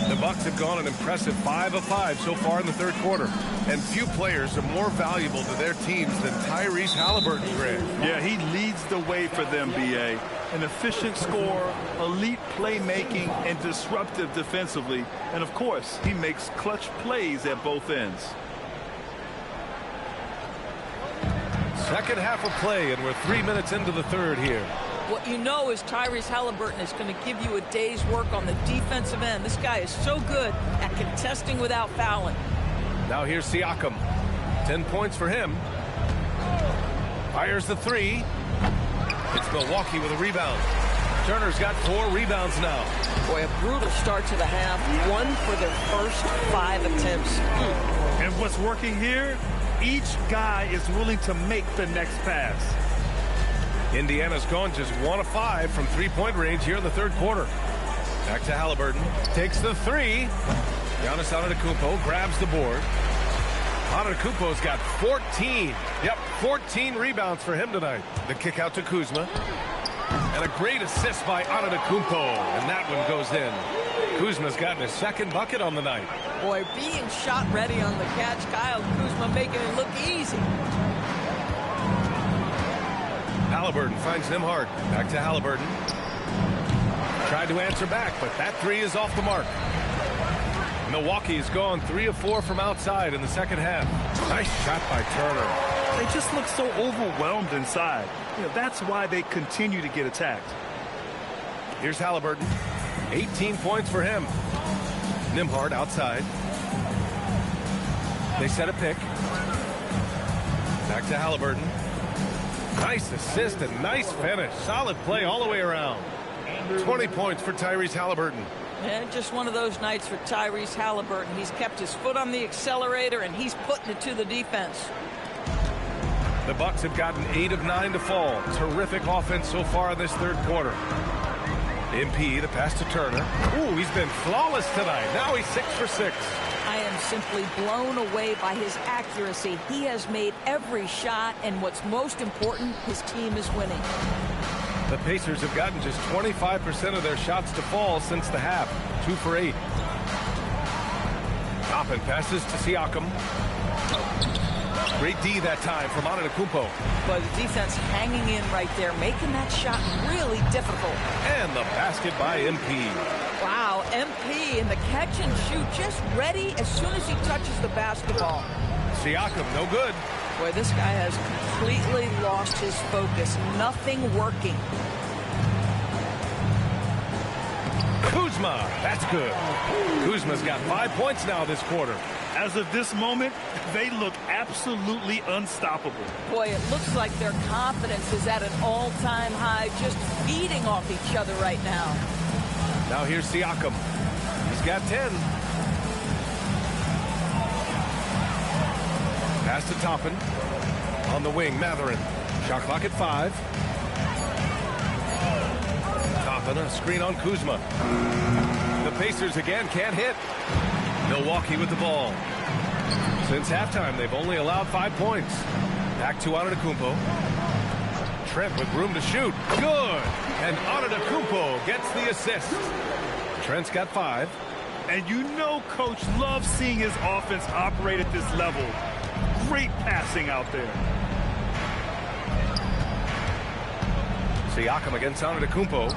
The Bucks have gone an impressive 5 of 5 so far in the third quarter. And few players are more valuable to their teams than Tyrese Halliburton, Greg. Yeah, he leads the way for them, B.A. An efficient scorer, elite playmaking, and disruptive defensively. And, of course, he makes clutch plays at both ends. Second half of play, and we're 3 minutes into the third here. What you know is Tyrese Halliburton is going to give you a day's work on the defensive end. This guy is so good at contesting without fouling. Now here's Siakam. 10 points for him. Fires the 3. It's Milwaukee with a rebound. Turner's got 4 rebounds now. Boy, a brutal start to the half. 1 for their first 5 attempts. And what's working here? Each guy is willing to make the next pass. Indiana's gone just 1 of 5 from 3-point range here in the third quarter. Back to Halliburton. Takes the 3. Giannis Antetokounmpo grabs the board. Antetokounmpo's got 14. Yep, 14 rebounds for him tonight. The kick out to Kuzma. And a great assist by Antetokounmpo. And that one goes in. Kuzma's gotten his second bucket on the night. Boy, being shot ready on the catch. Kyle Kuzma making it look easy. Halliburton finds Nembhard. Back to Halliburton. Tried to answer back, but that 3 is off the mark. Milwaukee has gone 3 of 4 from outside in the second half. Nice shot by Turner. They just look so overwhelmed inside. You know, that's why they continue to get attacked. Here's Halliburton. 18 points for him. Nembhard outside. They set a pick. Back to Halliburton. Nice assist and nice finish. Solid play all the way around. 20 points for Tyrese Halliburton. Yeah, just one of those nights for Tyrese Halliburton. He's kept his foot on the accelerator, and he's putting it to the defense. The Bucks have gotten 8 of 9 to fall. Terrific offense so far in this third quarter. MP, the pass to Turner. Ooh, he's been flawless tonight. Now he's 6 for 6. I am simply blown away by his accuracy. He has made every shot, and what's most important, his team is winning. The Pacers have gotten just 25% of their shots to fall since the half. 2 for 8. Toppin passes to Siakam. Great D that time from Antetokounmpo. But the defense hanging in right there, making that shot really difficult. And the basket by MP. Wow, MP in the catch and shoot, just ready as soon as he touches the basketball. Siakam, no good. Boy, this guy has completely lost his focus. Nothing working. Kuzma, that's good. Kuzma's got 5 points now this quarter. As of this moment, they look absolutely unstoppable. Boy, it looks like their confidence is at an all-time high, just feeding off each other right now. Now here's Siakam. He's got 10. Pass to Toppin. On the wing, Mathurin. Shot clock at 5. Toppin, a screen on Kuzma. The Pacers again can't hit. Milwaukee with the ball. Since halftime, they've only allowed 5 points. Back to Antetokounmpo. Trent with room to shoot. Good. And Antetokounmpo gets the assist. Trent's got 5. And you know Coach loves seeing his offense operate at this level. Great passing out there. Siakam against Antetokounmpo.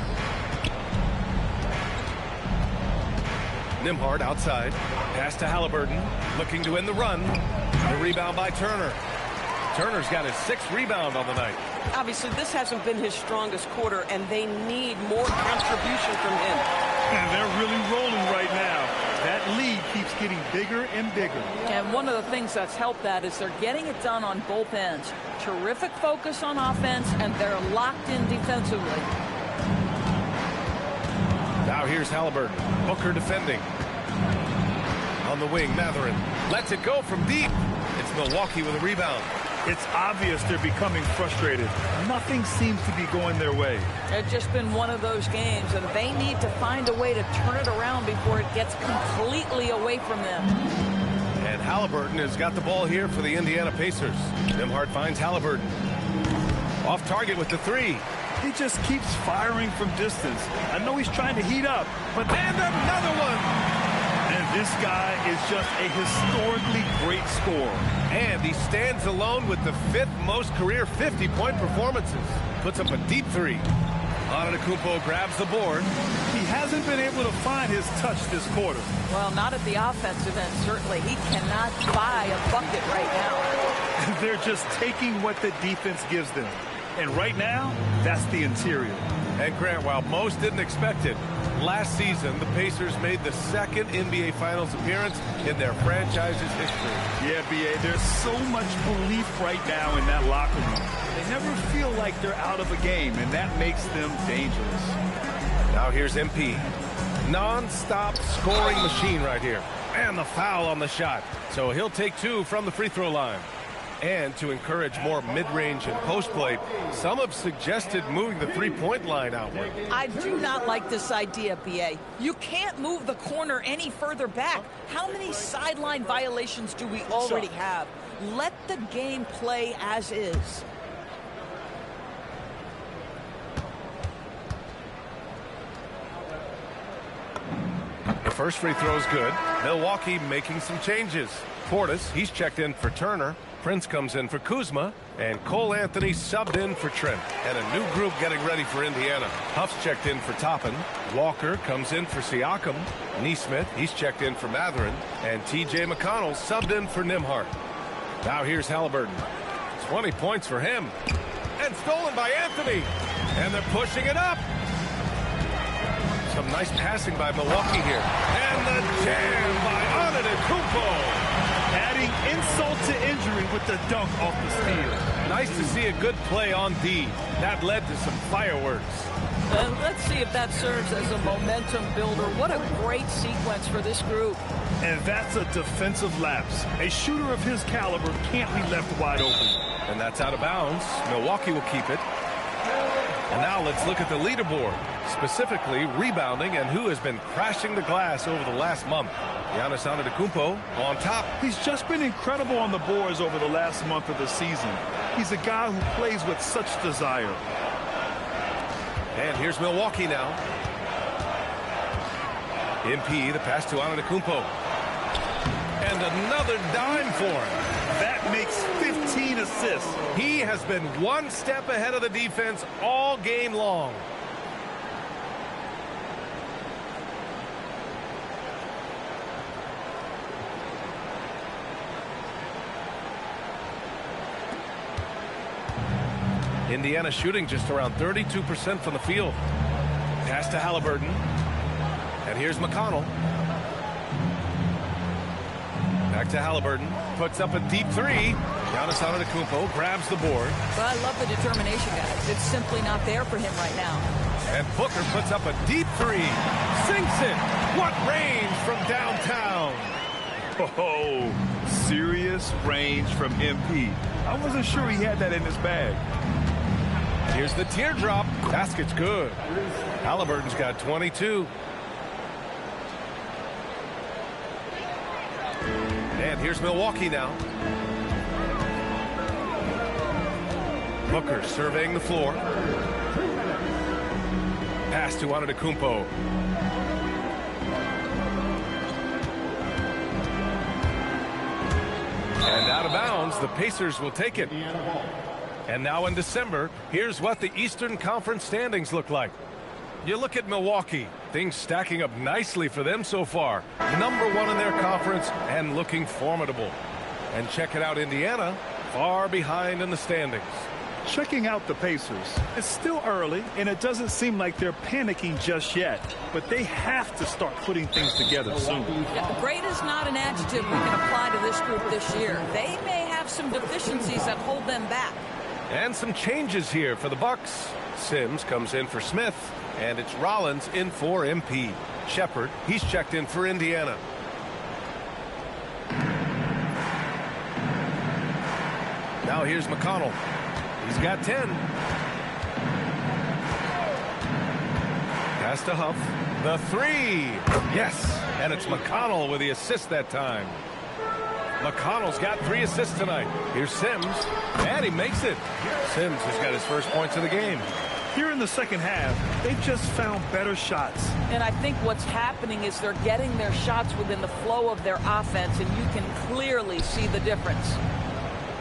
Nembhard outside. Pass to Halliburton. Looking to end the run. The rebound by Turner. Turner's got his 6th rebound on the night. Obviously, this hasn't been his strongest quarter, and they need more contribution from him. And they're really rolling right now. That lead keeps getting bigger and bigger. And one of the things that's helped that is they're getting it done on both ends. Terrific focus on offense, and they're locked in defensively. Now here's Halliburton. Booker defending. On the wing, Mathurin lets it go from deep. It's Milwaukee with a rebound. It's obvious they're becoming frustrated. Nothing seems to be going their way. It's just been one of those games, and they need to find a way to turn it around before it gets completely away from them. And Halliburton has got the ball here for the Indiana Pacers. Nembhard finds Halliburton. Off target with the 3. He just keeps firing from distance. I know he's trying to heat up, but... And another one! And this guy is just a historically great scorer. And he stands alone with the 5th most career 50-point performances. Puts up a deep 3. Antetokounmpo grabs the board. He hasn't been able to find his touch this quarter. Well, not at the offensive end, certainly. He cannot buy a bucket right now. They're just taking what the defense gives them. And right now, that's the interior. And Grant, while most didn't expect it, last season the Pacers made the 2nd NBA Finals appearance in their franchise's history. Yeah, B.A., there's so much belief right now in that locker room. They never feel like they're out of a game, and that makes them dangerous. Now here's MP. Non-stop scoring machine right here. And the foul on the shot. So he'll take 2 from the free throw line. And to encourage more mid-range and post play, some have suggested moving the three-point line outward. I do not like this idea, B.A. You can't move the corner any further back. How many sideline violations do we already have? Let the game play as is. The first free throw is good. Milwaukee making some changes. Portis, he's checked in for Turner. Prince comes in for Kuzma, and Cole Anthony subbed in for Trent. And a new group getting ready for Indiana. Huff's checked in for Toppin. Walker comes in for Siakam. Nesmith, he's checked in for Mathurin. And T.J. McConnell subbed in for Nembhard. Now here's Halliburton. 20 points for him. And stolen by Anthony. And they're pushing it up. Some nice passing by Milwaukee here. And the jam by Antetokounmpo. Adding insult to injury with the dunk off the steal. Nice to see a good play on D. That led to some fireworks. Let's see if that serves as a momentum builder. What a great sequence for this group. And that's a defensive lapse. A shooter of his caliber can't be left wide open. And that's out of bounds. Milwaukee will keep it. And now let's look at the leaderboard, specifically rebounding and who has been crashing the glass over the last month. Giannis Antetokounmpo on top. He's just been incredible on the boards over the last month of the season. He's a guy who plays with such desire. And here's Milwaukee now. MP, the pass to Antetokounmpo. And another dime for him. That makes 15 assists. He has been one step ahead of the defense all game long. Indiana shooting just around 32% from the field. Pass to Halliburton. And here's McConnell. Back to Halliburton. Puts up a deep three. Giannis Antetokounmpo grabs the board. But I love the determination, guys. It's simply not there for him right now. And Booker puts up a deep three. Sinks it. What range from downtown. Oh, serious range from MP. I wasn't sure he had that in his bag. Here's the teardrop. Basket's good. Halliburton's got 22. And here's Milwaukee now. Booker surveying the floor. Pass to Antetokounmpo. And out of bounds, the Pacers will take it. And now in December, here's what the Eastern Conference standings look like. You look at Milwaukee, things stacking up nicely for them so far. #1 in their conference and looking formidable. And check it out, Indiana, far behind in the standings. Checking out the Pacers. It's still early, and it doesn't seem like they're panicking just yet. But they have to start putting things together soon. Yeah, great is not an adjective we can apply to this group this year. They may have some deficiencies that hold them back. And some changes here for the Bucks. Sims comes in for Smith, and it's Rollins in for MP. Shepherd, he's checked in for Indiana. Now here's McConnell. He's got 10. Pass to Huff. The three. Yes. And it's McConnell with the assist that time. McConnell's got 3 assists tonight. Here's Sims. And he makes it. Sims has got his first points of the game. Here in the second half, they've just found better shots. And I think what's happening is they're getting their shots within the flow of their offense, and you can clearly see the difference.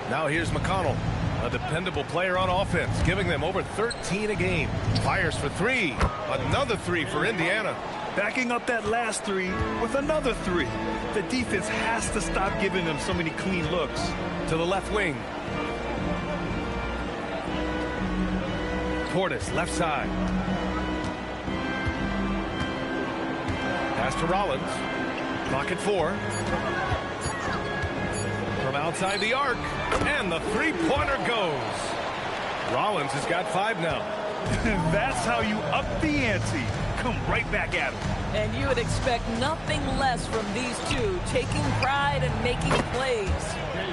Now here's McConnell. A dependable player on offense, giving them over 13 a game. Fires for 3. Another 3 for Indiana. Backing up that last 3 with another 3. The defense has to stop giving them so many clean looks. To the left wing. Portis, left side. Pass to Rollins. Clock at 4. From outside the arc. And the three-pointer goes. Rollins has got 5 now. That's how you up the ante. Come right back at him. And you would expect nothing less from these two, taking pride and making plays.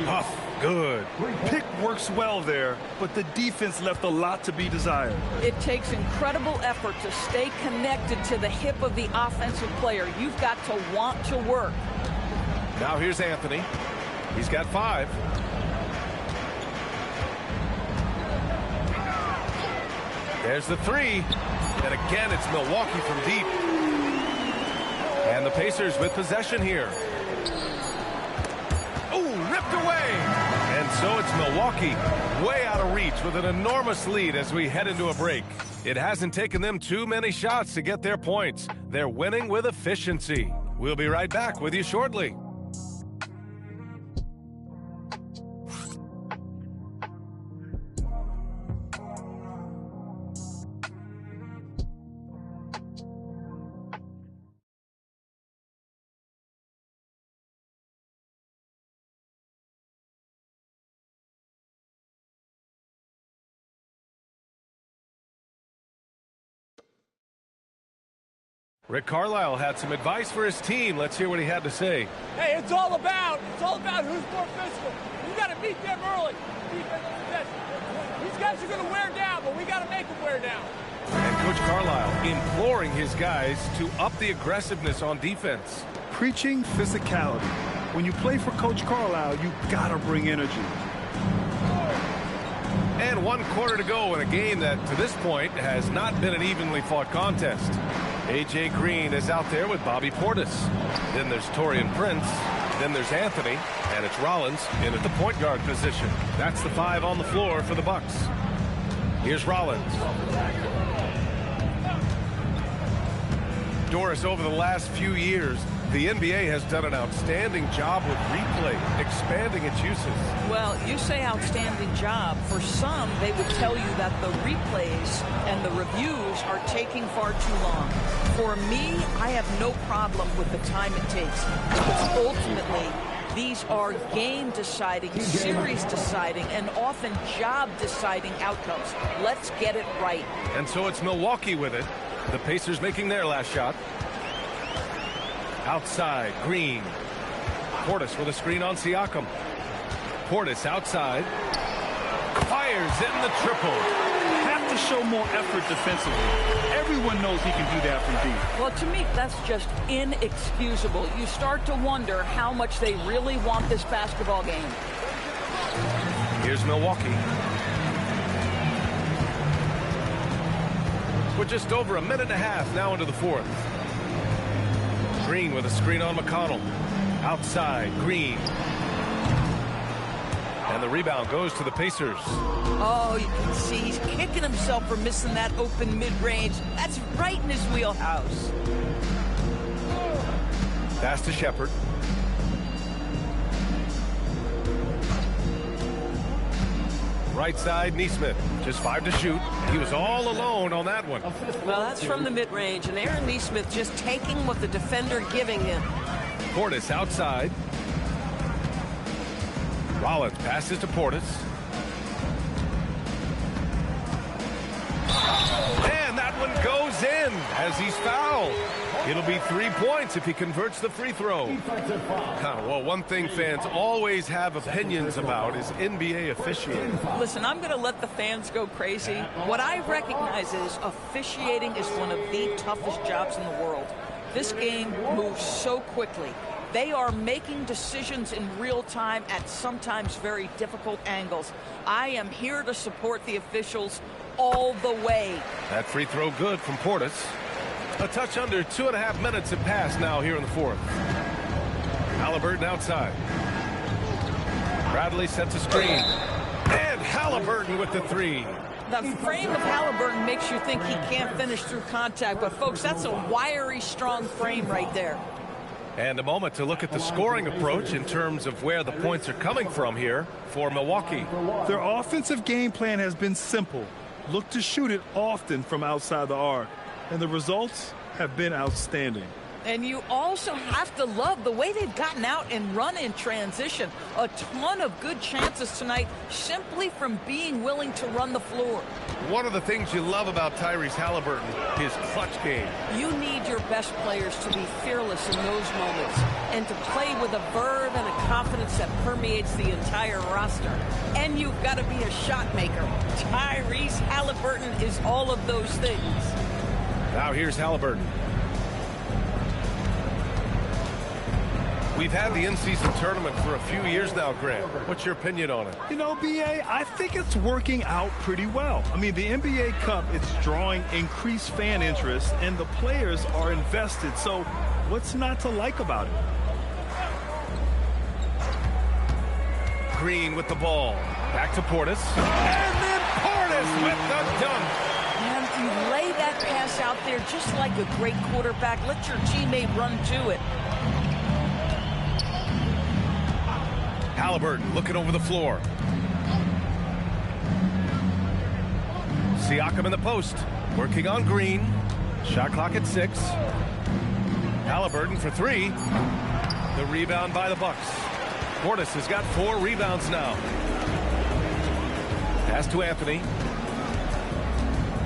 Huff, good. Pick works well there, but the defense left a lot to be desired. It takes incredible effort to stay connected to the hip of the offensive player. You've got to want to work. Now here's Anthony. He's got 5. There's the 3. And again, it's Milwaukee from deep. And the Pacers with possession here. Oh, ripped away. And so it's Milwaukee way out of reach with an enormous lead as we head into a break. It hasn't taken them too many shots to get their points. They're winning with efficiency. We'll be right back with you shortly. Rick Carlisle had some advice for his team. Let's hear what he had to say. Hey, it's all about who's more physical. You got to beat them early. Defensive possession. These guys are going to wear down, but we got to make them wear down. And Coach Carlisle imploring his guys to up the aggressiveness on defense. Preaching physicality. When you play for Coach Carlisle, you got to bring energy. And 1 quarter to go in a game that, to this point, has not been an evenly fought contest. A.J. Green is out there with Bobby Portis. Then there's Taurean Prince. Then there's Anthony. And it's Rollins in at the point guard position. That's the 5 on the floor for the Bucks. Here's Rollins. Doris, over the last few years, The NBA has done an outstanding job with replay, expanding its uses. Well, you say outstanding job. For some, they would tell you that the replays and the reviews are taking far too long. For me, I have no problem with the time it takes, because ultimately, these are game-deciding, series-deciding, and often job-deciding outcomes. Let's get it right. And so it's Milwaukee with it. The Pacers making their last shot. Outside, Green. Portis with a screen on Siakam. Portis outside. Fires in the triple. Have to show more effort defensively. Everyone knows he can do that from deep. Well, to me, that's just inexcusable. You start to wonder how much they really want this basketball game. Here's Milwaukee. We're just over a minute and a half now into the fourth. Green with a screen on McConnell. Outside, Green. And the rebound goes to the Pacers. Oh, you can see he's kicking himself for missing that open mid-range. That's right in his wheelhouse. Pass to Shepherd. Right side, Nesmith. Just 5 to shoot. He was all alone on that one. Well, that's from the mid-range, and Aaron Nesmith just taking what the defender giving him. Portis outside. Rollins passes to Portis. And that one goes in as he's fouled. It'll be 3 points if he converts the free throw. Well, one thing fans always have opinions about is NBA officiating. Listen, I'm going to let the fans go crazy. What I recognize is officiating is one of the toughest jobs in the world. This game moves so quickly. They are making decisions in real time at sometimes very difficult angles. I am here to support the officials all the way. That free throw good from Portis. A touch under 2.5 minutes have passed now here in the fourth. Halliburton outside. Bradley sets a screen. And Halliburton with the three. The frame of Halliburton makes you think he can't finish through contact, but folks, that's a wiry, strong frame right there. And a moment to look at the scoring approach in terms of where the points are coming from here for Milwaukee. Their offensive game plan has been simple. Look to shoot it often from outside the arc. And the results have been outstanding. And you also have to love the way they've gotten out and run in transition. A ton of good chances tonight simply from being willing to run the floor. One of the things you love about Tyrese Halliburton, his clutch game. You need your best players to be fearless in those moments and to play with a verve and a confidence that permeates the entire roster. And you've got to be a shot maker. Tyrese Halliburton is all of those things. Now here's Halliburton. We've had the in-season tournament for a few years now, Grant. What's your opinion on it? You know, B.A., I think it's working out pretty well. I mean, the NBA Cup, it's drawing increased fan interest, and the players are invested. So what's not to like about it? Green with the ball. Back to Portis. And then Portis with the dunk. And you lay that pass out there just like a great quarterback. Let your teammate run to it. Halliburton looking over the floor. Siakam in the post. Working on Green. Shot clock at 6. Halliburton for 3. The rebound by the Bucks. Portis has got 4 rebounds now. Pass to Anthony.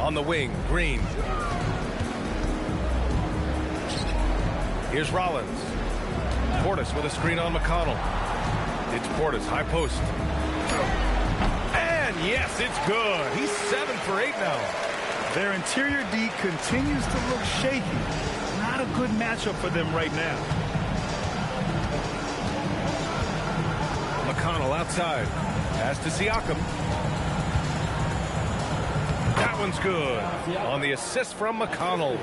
On the wing, Green. Here's Rollins. Portis with a screen on McConnell. It's Portis, high post. And yes, it's good. He's 7 for 8 now. Their interior D continues to look shaky. Not a good matchup for them right now. McConnell outside. Pass to Siakam. That one's good. On the assist from McConnell.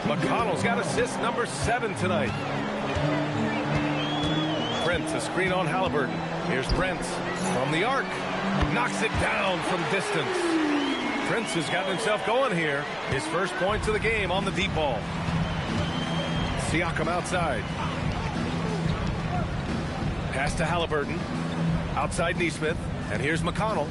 McConnell's got assist number 7 tonight. Brent, a screen on Halliburton. Here's Brent from the arc. Knocks it down from distance. Prince has gotten himself going here. His first points of the game on the deep ball. Siakam outside. Pass to Halliburton. Outside Nesmith. And here's McConnell.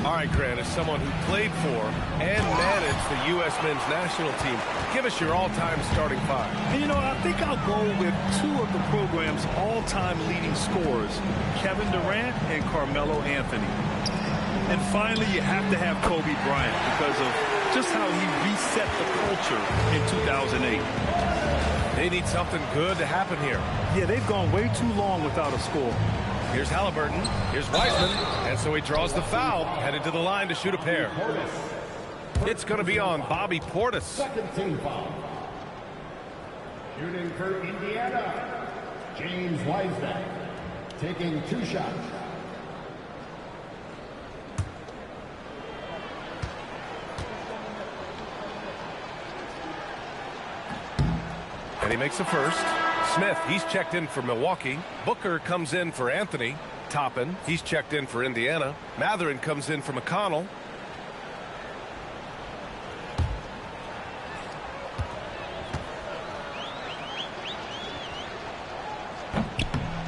All right, Grant, as someone who played for and managed the U.S. men's national team, give us your all-time starting five. And, you know, I think I'll go with two of the program's all-time leading scorers, Kevin Durant and Carmelo Anthony. And finally, you have to have Kobe Bryant because of just how he reset the culture in 2008. They need something good to happen here. Yeah, they've gone way too long without a score. Here's Halliburton. Here's Wiseman. And so he draws the foul, headed to the line to shoot a pair. It's going to be on Bobby Portis. Second team foul. Shooting for Indiana, James Wiseman, taking 2 shots. And he makes the first. Smith, he's checked in for Milwaukee. Booker comes in for Anthony. Toppin, he's checked in for Indiana. Mathurin comes in for McConnell.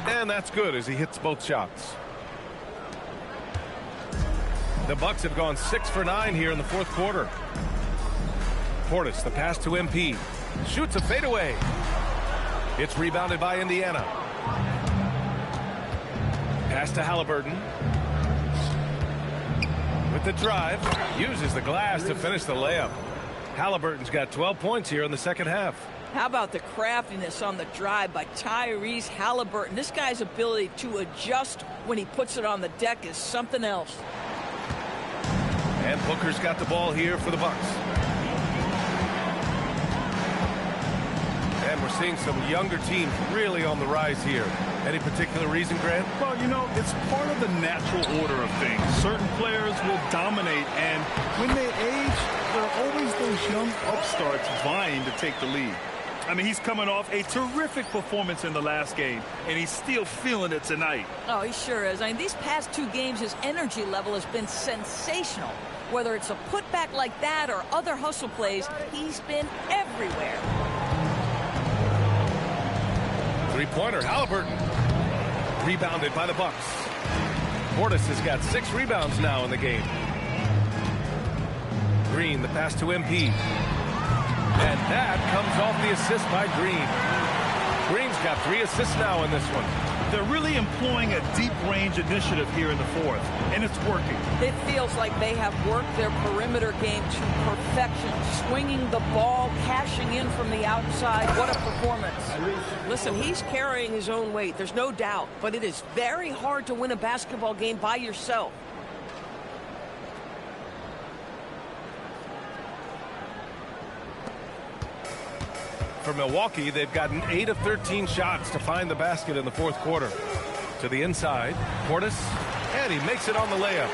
And that's good as he hits both shots. The Bucks have gone 6 for 9 here in the fourth quarter. Portis, the pass to MP. Shoots a fadeaway. It's rebounded by Indiana. Pass to Halliburton. With the drive. Uses the glass to finish the layup. Halliburton's got 12 points here in the second half. How about the craftiness on the drive by Tyrese Halliburton? This guy's ability to adjust when he puts it on the deck is something else. And Booker's got the ball here for the Bucks. And we're seeing some younger teams really on the rise here. Any particular reason, Grant? Well, you know, it's part of the natural order of things. Certain players will dominate, and when they age, there are always those young upstarts vying to take the lead. I mean, he's coming off a terrific performance in the last game, and he's still feeling it tonight. Oh, he sure is. I mean, these past 2 games, his energy level has been sensational. Whether it's a putback like that or other hustle plays, he's been everywhere. Three-pointer, Halliburton. Rebounded by the Bucks. Portis has got 6 rebounds now in the game. Green, the pass to MP. And that comes off the assist by Green. Green's got 3 assists now in this one. They're really employing a deep-range initiative here in the fourth, and it's working. It feels like they have worked their perimeter game to perfection, swinging the ball, cashing in from the outside. What a performance. Listen, he's carrying his own weight, there's no doubt, but it is very hard to win a basketball game by yourself. For Milwaukee, they've gotten 8 of 13 shots to find the basket in the fourth quarter. To the inside, Portis, and he makes it on the layup.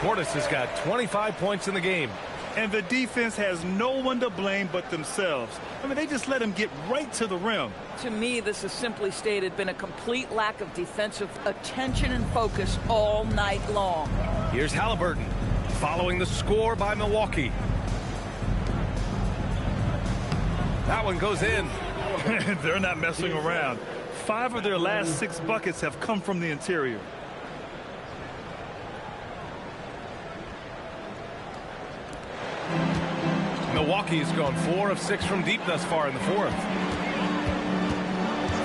Portis has got 25 points in the game. And the defense has no one to blame but themselves. I mean, they just let him get right to the rim. To me, this has simply stated been a complete lack of defensive attention and focus all night long. Here's Halliburton, following the score by Milwaukee. That one goes in. They're not messing around. 5 of their last 6 buckets have come from the interior. Milwaukee's gone 4 of 6 from deep thus far in the fourth.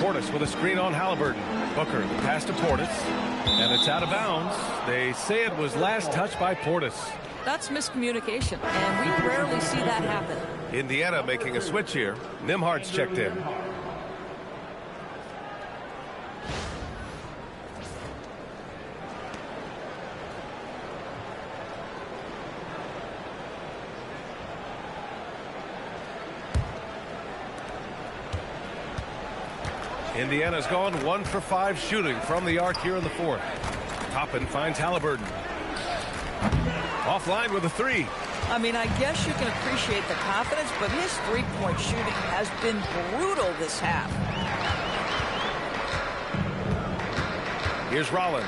Portis with a screen on Halliburton. Booker, the pass to Portis. And it's out of bounds. They say it was last touched by Portis. That's miscommunication, and we rarely see that happen. Indiana making a switch here. Nimhard's checked in. Indiana's gone 1 for 5 shooting from the arc here in the fourth. Toppin finds Halliburton. Offline with a 3. I mean, I guess you can appreciate the confidence, but his three-point shooting has been brutal this half. Here's Rollins.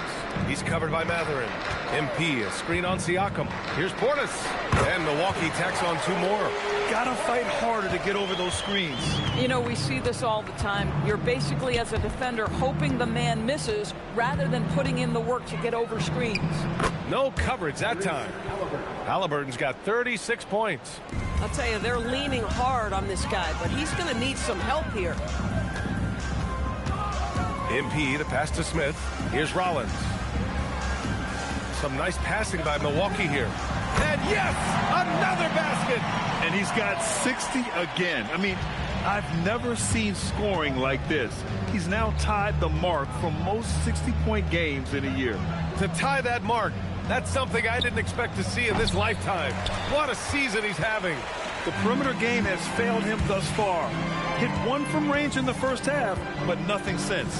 He's covered by Mathurin. MP, a screen on Siakam. Here's Portis. And Milwaukee tacks on 2 more. got to fight harder to get over those screens. You know, we see this all the time. You're basically, as a defender, hoping the man misses rather than putting in the work to get over screens. No coverage that time. Halliburton's got 36 points. I'll tell you, they're leaning hard on this guy, but he's going to need some help here. MP to pass to Smith. Here's Rollins. Some nice passing by Milwaukee here. And yes, another basket. And he's got 60 again. I mean, I've never seen scoring like this. He's now tied the mark for most 60-point games in a year. To tie that mark, that's something I didn't expect to see in this lifetime. What a season he's having. The perimeter game has failed him thus far. Hit one from range in the first half, but nothing since.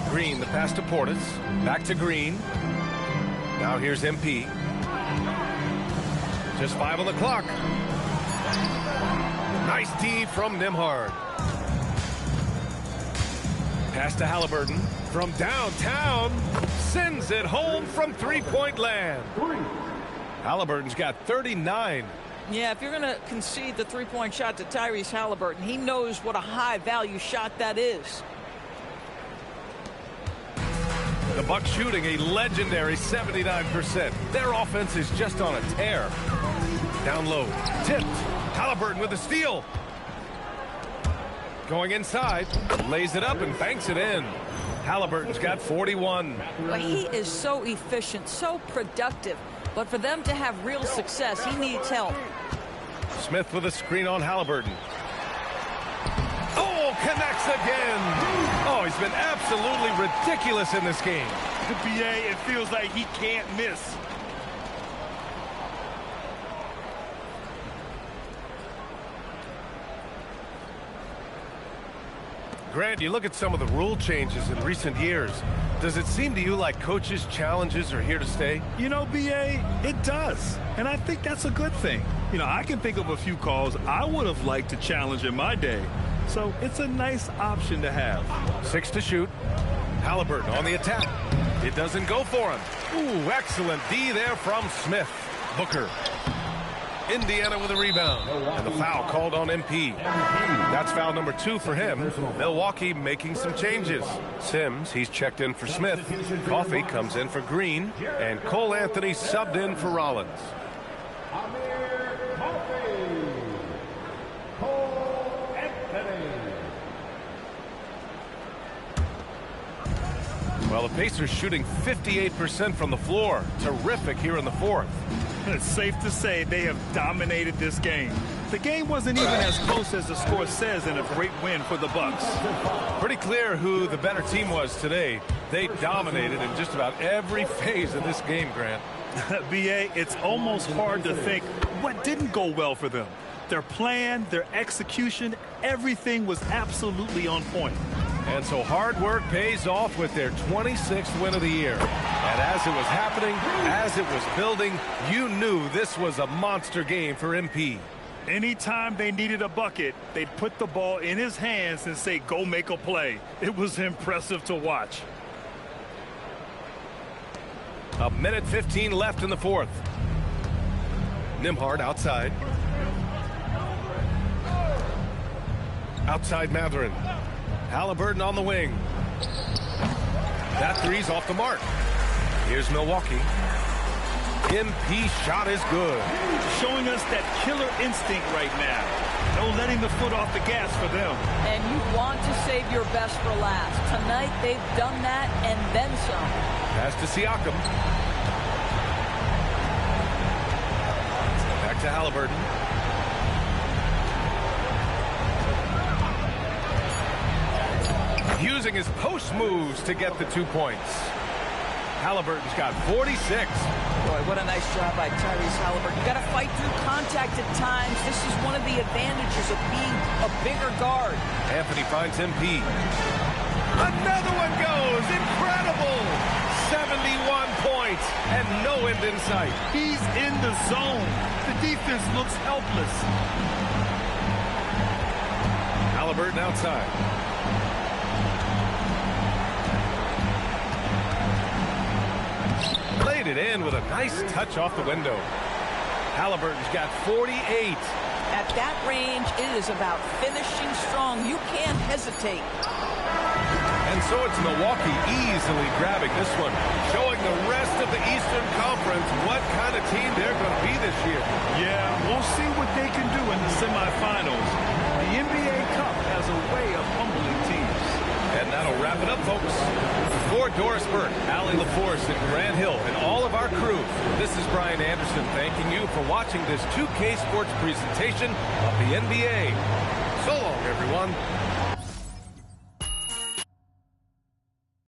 Green, the pass to Portis. Back to Green. Now here's MP. Just 5 on the clock. Nice D from Nembhard. Pass to Halliburton. From downtown. Sends it home from three-point land. Halliburton's got 39. Yeah, if you're going to concede the three-point shot to Tyrese Halliburton, he knows what a high-value shot that is. The Bucks shooting a legendary 79%. Their offense is just on a tear. Down low. Tipped. Halliburton with a steal. Going inside. Lays it up and banks it in. Halliburton's got 41. But he is so efficient, so productive. But for them to have real success, he needs help. Smith with a screen on Halliburton. Oh, connects again. Oh, he's been absolutely ridiculous in this game. BA, it feels like he can't miss. Grant, you look at some of the rule changes in recent years. Does it seem to you like coaches' challenges are here to stay? You know, BA, it does. And I think that's a good thing. You know, I can think of a few calls I would have liked to challenge in my day. So it's a nice option to have. 6 to shoot. Halliburton on the attack. It doesn't go for him. Ooh, excellent D there from Smith. Booker. Indiana with a rebound. And the foul called on MP. That's foul number 2 for him. Milwaukee making some changes. Sims, he's checked in for Smith. Coffey comes in for Green. And Cole Anthony subbed in for Rollins. Well, the Pacers shooting 58% from the floor. Terrific here in the fourth. It's safe to say they have dominated this game. The game wasn't even as close as the score says in a great win for the Bucks. Pretty clear who the better team was today. They dominated in just about every phase of this game, Grant. BA, it's almost hard to think what didn't go well for them. Their plan, their execution, everything was absolutely on point. And so hard work pays off with their 26th win of the year. And as it was happening, as it was building, you knew this was a monster game for MP. Anytime they needed a bucket, they'd put the ball in his hands and say, go make a play. It was impressive to watch. A minute 15 left in the fourth. Nembhard outside. Outside Mathurin. Halliburton on the wing. That three's off the mark. Here's Milwaukee. MP shot is good. Showing us that killer instinct right now. No letting the foot off the gas for them. And you want to save your best for last. Tonight they've done that and then some. Pass to Siakam. Back to Halliburton. Using his post moves to get the 2 points. Halliburton's got 46. Boy, what a nice job by Tyrese Halliburton. You got to fight through contact at times. This is one of the advantages of being a bigger guard. Anthony finds MP. Another one goes. Incredible. 71 points and no end in sight. He's in the zone. The defense looks helpless. Halliburton outside. Laid it in with a nice touch off the window. Halliburton's got 48. At that range, it is about finishing strong. You can't hesitate. And so it's Milwaukee easily grabbing this one, showing the rest of the Eastern Conference what kind of team they're going to be this year. Yeah, we'll see what they can do in the semifinals. The NBA Cup has a way of humbling teams. And that'll wrap it up, folks. For Doris Burke, Allie LaForce, and Grant Hill, and all of our crew, this is Brian Anderson thanking you for watching this 2K Sports presentation of the NBA. So long, everyone.